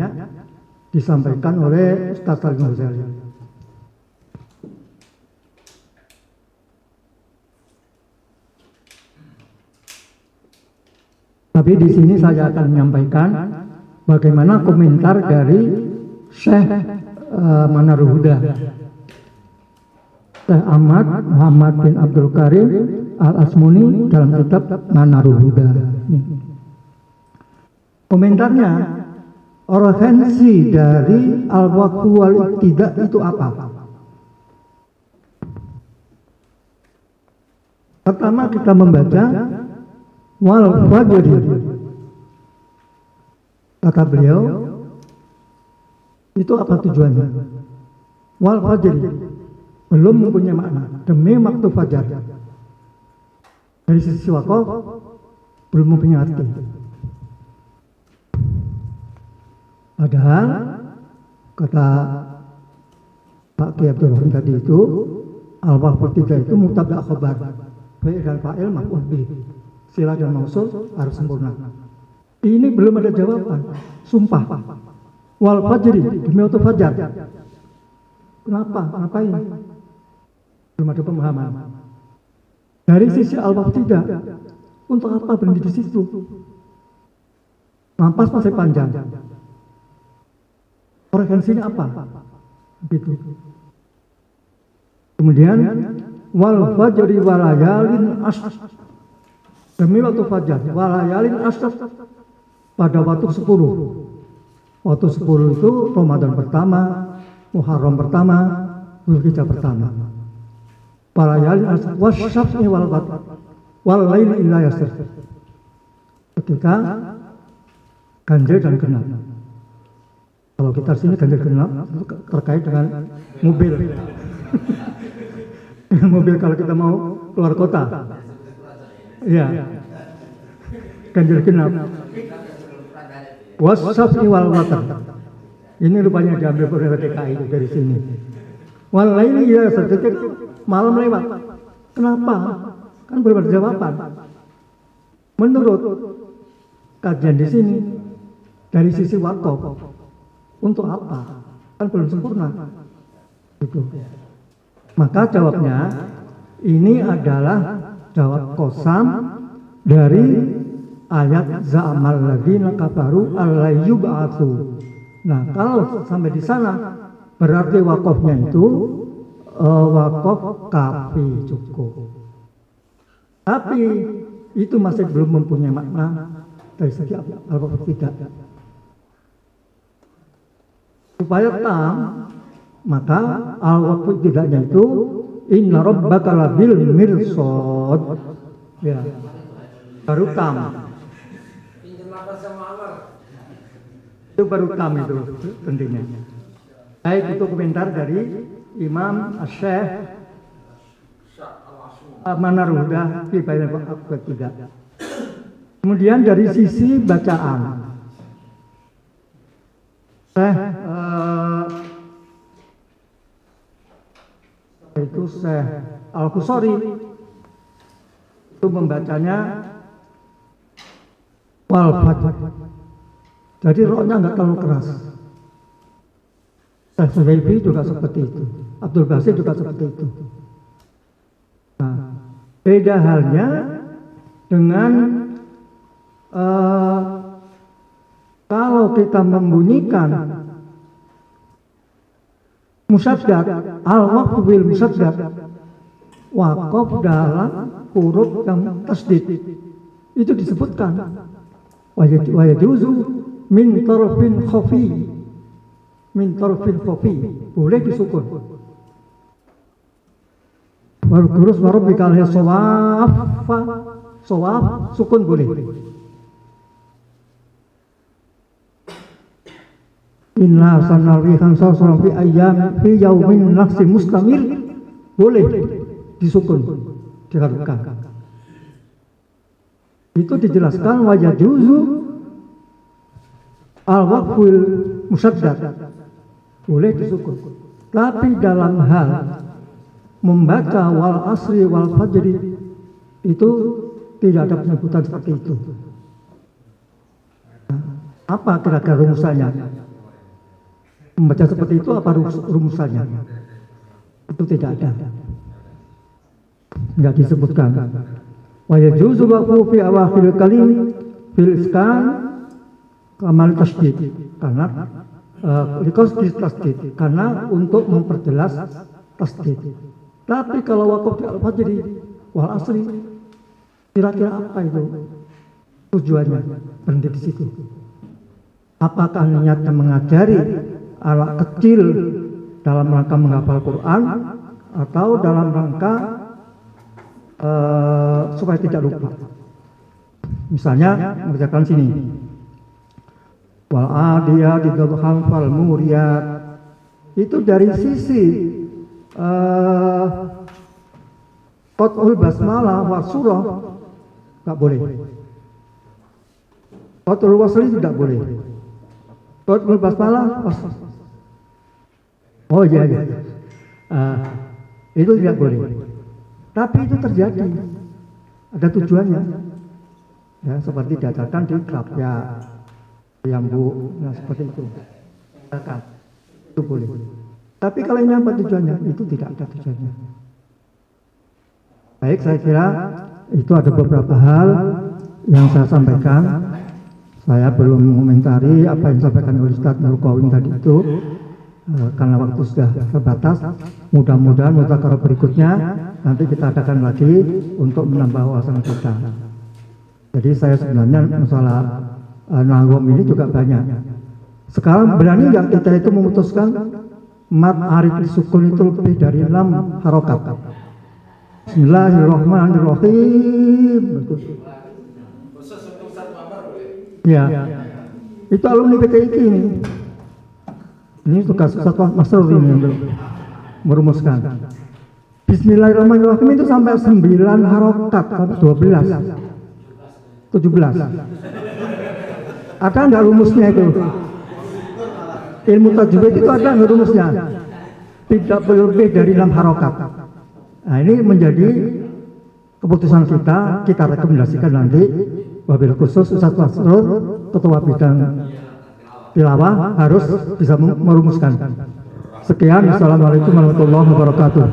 disampaikan oleh Ustaz Salim Al-Ghazali. Tapi di sini saya akan menyampaikan bagaimana komentar dari Syekh Manarul Huda, Syekh Ahmad Muhammad bin Abdul Karim Al-Asmuni dalam kitab Manarul Huda. Komentarnya, urgensi dari al-waqf wal ibtida itu apa? Pertama kita membaca wal fajri Kata beliau, itu apa tujuannya? Wal fajr belum mempunyai makna, demi waktu fajar. Dari sisi wakaf belum mempunyai arti. Padahal kata Pak Kiai Abdul Rahim tadi itu al-wakaf 3 itu mubtada khabar, fa'il dan fa'il maf'ul bih, sila dan mausul harus sempurna. Ini belum ada jawaban. Sumpah. Wal fajri demi waktu fajar. Kenapa? Ngapain? Belum ada pemahaman. Dari sisi al-wakaf tidak. Untuk apa berhenti di situ? Nampas masih panjang. Referensinya apa? Gitu. Kemudian wal fajri walayalin ashr, demi waktu fajar, walayalin ashr, pada waktu 10. Waktu 10 itu Ramadan pertama, Muharram pertama, Dzulhijjah pertama. Walayalin ashr wasyaf'i wal watr wal laili idza yasr, ketika ganjil dan genap. Kalau kita sini ganjil genap terkait dengan mobil. Mobil kalau kita mau keluar kota. Iya. Ganjil genap. Wasyaf'i wal watr. Ini rupanya diambil oleh DKI itu dari sini. Wal laili idza yasr, malam lewat. Kenapa? Kan belum ada jawaban. Menurut kajian di sini dari sisi wakaf, untuk apa? Kan belum sempurna. Gitu. Maka jawabnya ini adalah jawab qasam dari ayat za'amal ladzina kafaru alla yub'atsu. Nah, kalau sampai di sana berarti wakafnya itu wakaf kafi cukup. Tapi itu masih belum mempunyai makna dari segi al-wakaf tidak. Supaya tam, maka al-wakaf tidaknya itu inna rabbaka labil mirsad. Ya. Baru tam. Itu baru tam itu pentingnya. Baik, itu komentar dari Imam Asy-Syaikh Manar Huda fi Bayan al-Wakaf tidak. Kemudian dari sisi bacaan, itu Syekh Al-Qusari itu membacanya wal fajr. Jadi rohnya nggak terlalu keras. Syekh Suhaimi juga seperti itu. Abdul Basit juga seperti itu. Nah, beda halnya dengan kalau kita membunyikan musaddad, al-waqf bil musaddad, wakaf dalam huruf yang tasdid, itu disebutkan wa yajuzu min tarfin khafi, boleh disukun. Terus warabbikal shawaf sukun boleh. Inna sanalwi khamsa fi ayyam fi yaumin nafsi mustamir, boleh disukun, diharukan. Itu dijelaskan wa yajuzu al-waqful musaddad, boleh disukun. Tapi dalam hal membaca wal asri wal fajri itu tidak ada penyebutan seperti itu. Apa kira-kira rumusannya? Membaca seperti itu apa rumusannya? Itu tidak ada. Tidak disebutkan. Wa yajuzu waqfu fi awakhir kalim fil iskan kamal tasdid, karena tasdid, karena untuk memperjelas tasdid. Tapi kalau waqaf di al-fajri wal asri, kira-kira apa itu tujuannya berhenti di situ? Apakah niatnya mengajari anak kecil dalam rangka menghafal Quran, atau dalam rangka supaya tidak lupa? Misalnya mengerjakan sini wal adiyati dhabhan fal muriyat. Itu dari sisi qat'ul basmalah wa surah enggak boleh. Qat'ul wasli tidak boleh. Qat'ul basmalah oh iya. Itu tidak boleh. Tapi itu terjadi. Ada tujuannya. Ya, seperti diajarkan di klub ya, bu, nah seperti itu. Itu boleh. Tapi kalau ini apa tujuannya? Itu tidak ada tujuannya. Baik, saya kira itu ada beberapa hal yang saya sampaikan. Saya belum mengomentari apa yang disampaikan oleh Ustaz Nurul Qawim tadi itu. Karena waktu sudah terbatas, mudah-mudahan muzakarah berikutnya nanti kita adakan lagi untuk menambah wawasan kita. Jadi saya sebenarnya masalah nahwu ini juga banyak. Sekarang berani nggak kita itu memutuskan mat arif sukun itu lebih dari 6 harokat? Bismillahirrahmanirrahim. Ya, itu alumni PTIK ini. Ini tugas Ustaz Master ini yang merumuskan. Bismillahirrahmanirrahim itu sampai 9 harokat, 12, 17. Ada enggak rumusnya itu? Ilmu tajwid itu ada enggak rumusnya? Tidak lebih dari 6 harokat. Nah ini menjadi keputusan kita rekomendasikan nanti wabil khusus Ustaz Masrur, Ketua Bidang Tilawah harus bisa merumuskan. Sekian, assalamualaikum warahmatullahi wabarakatuh.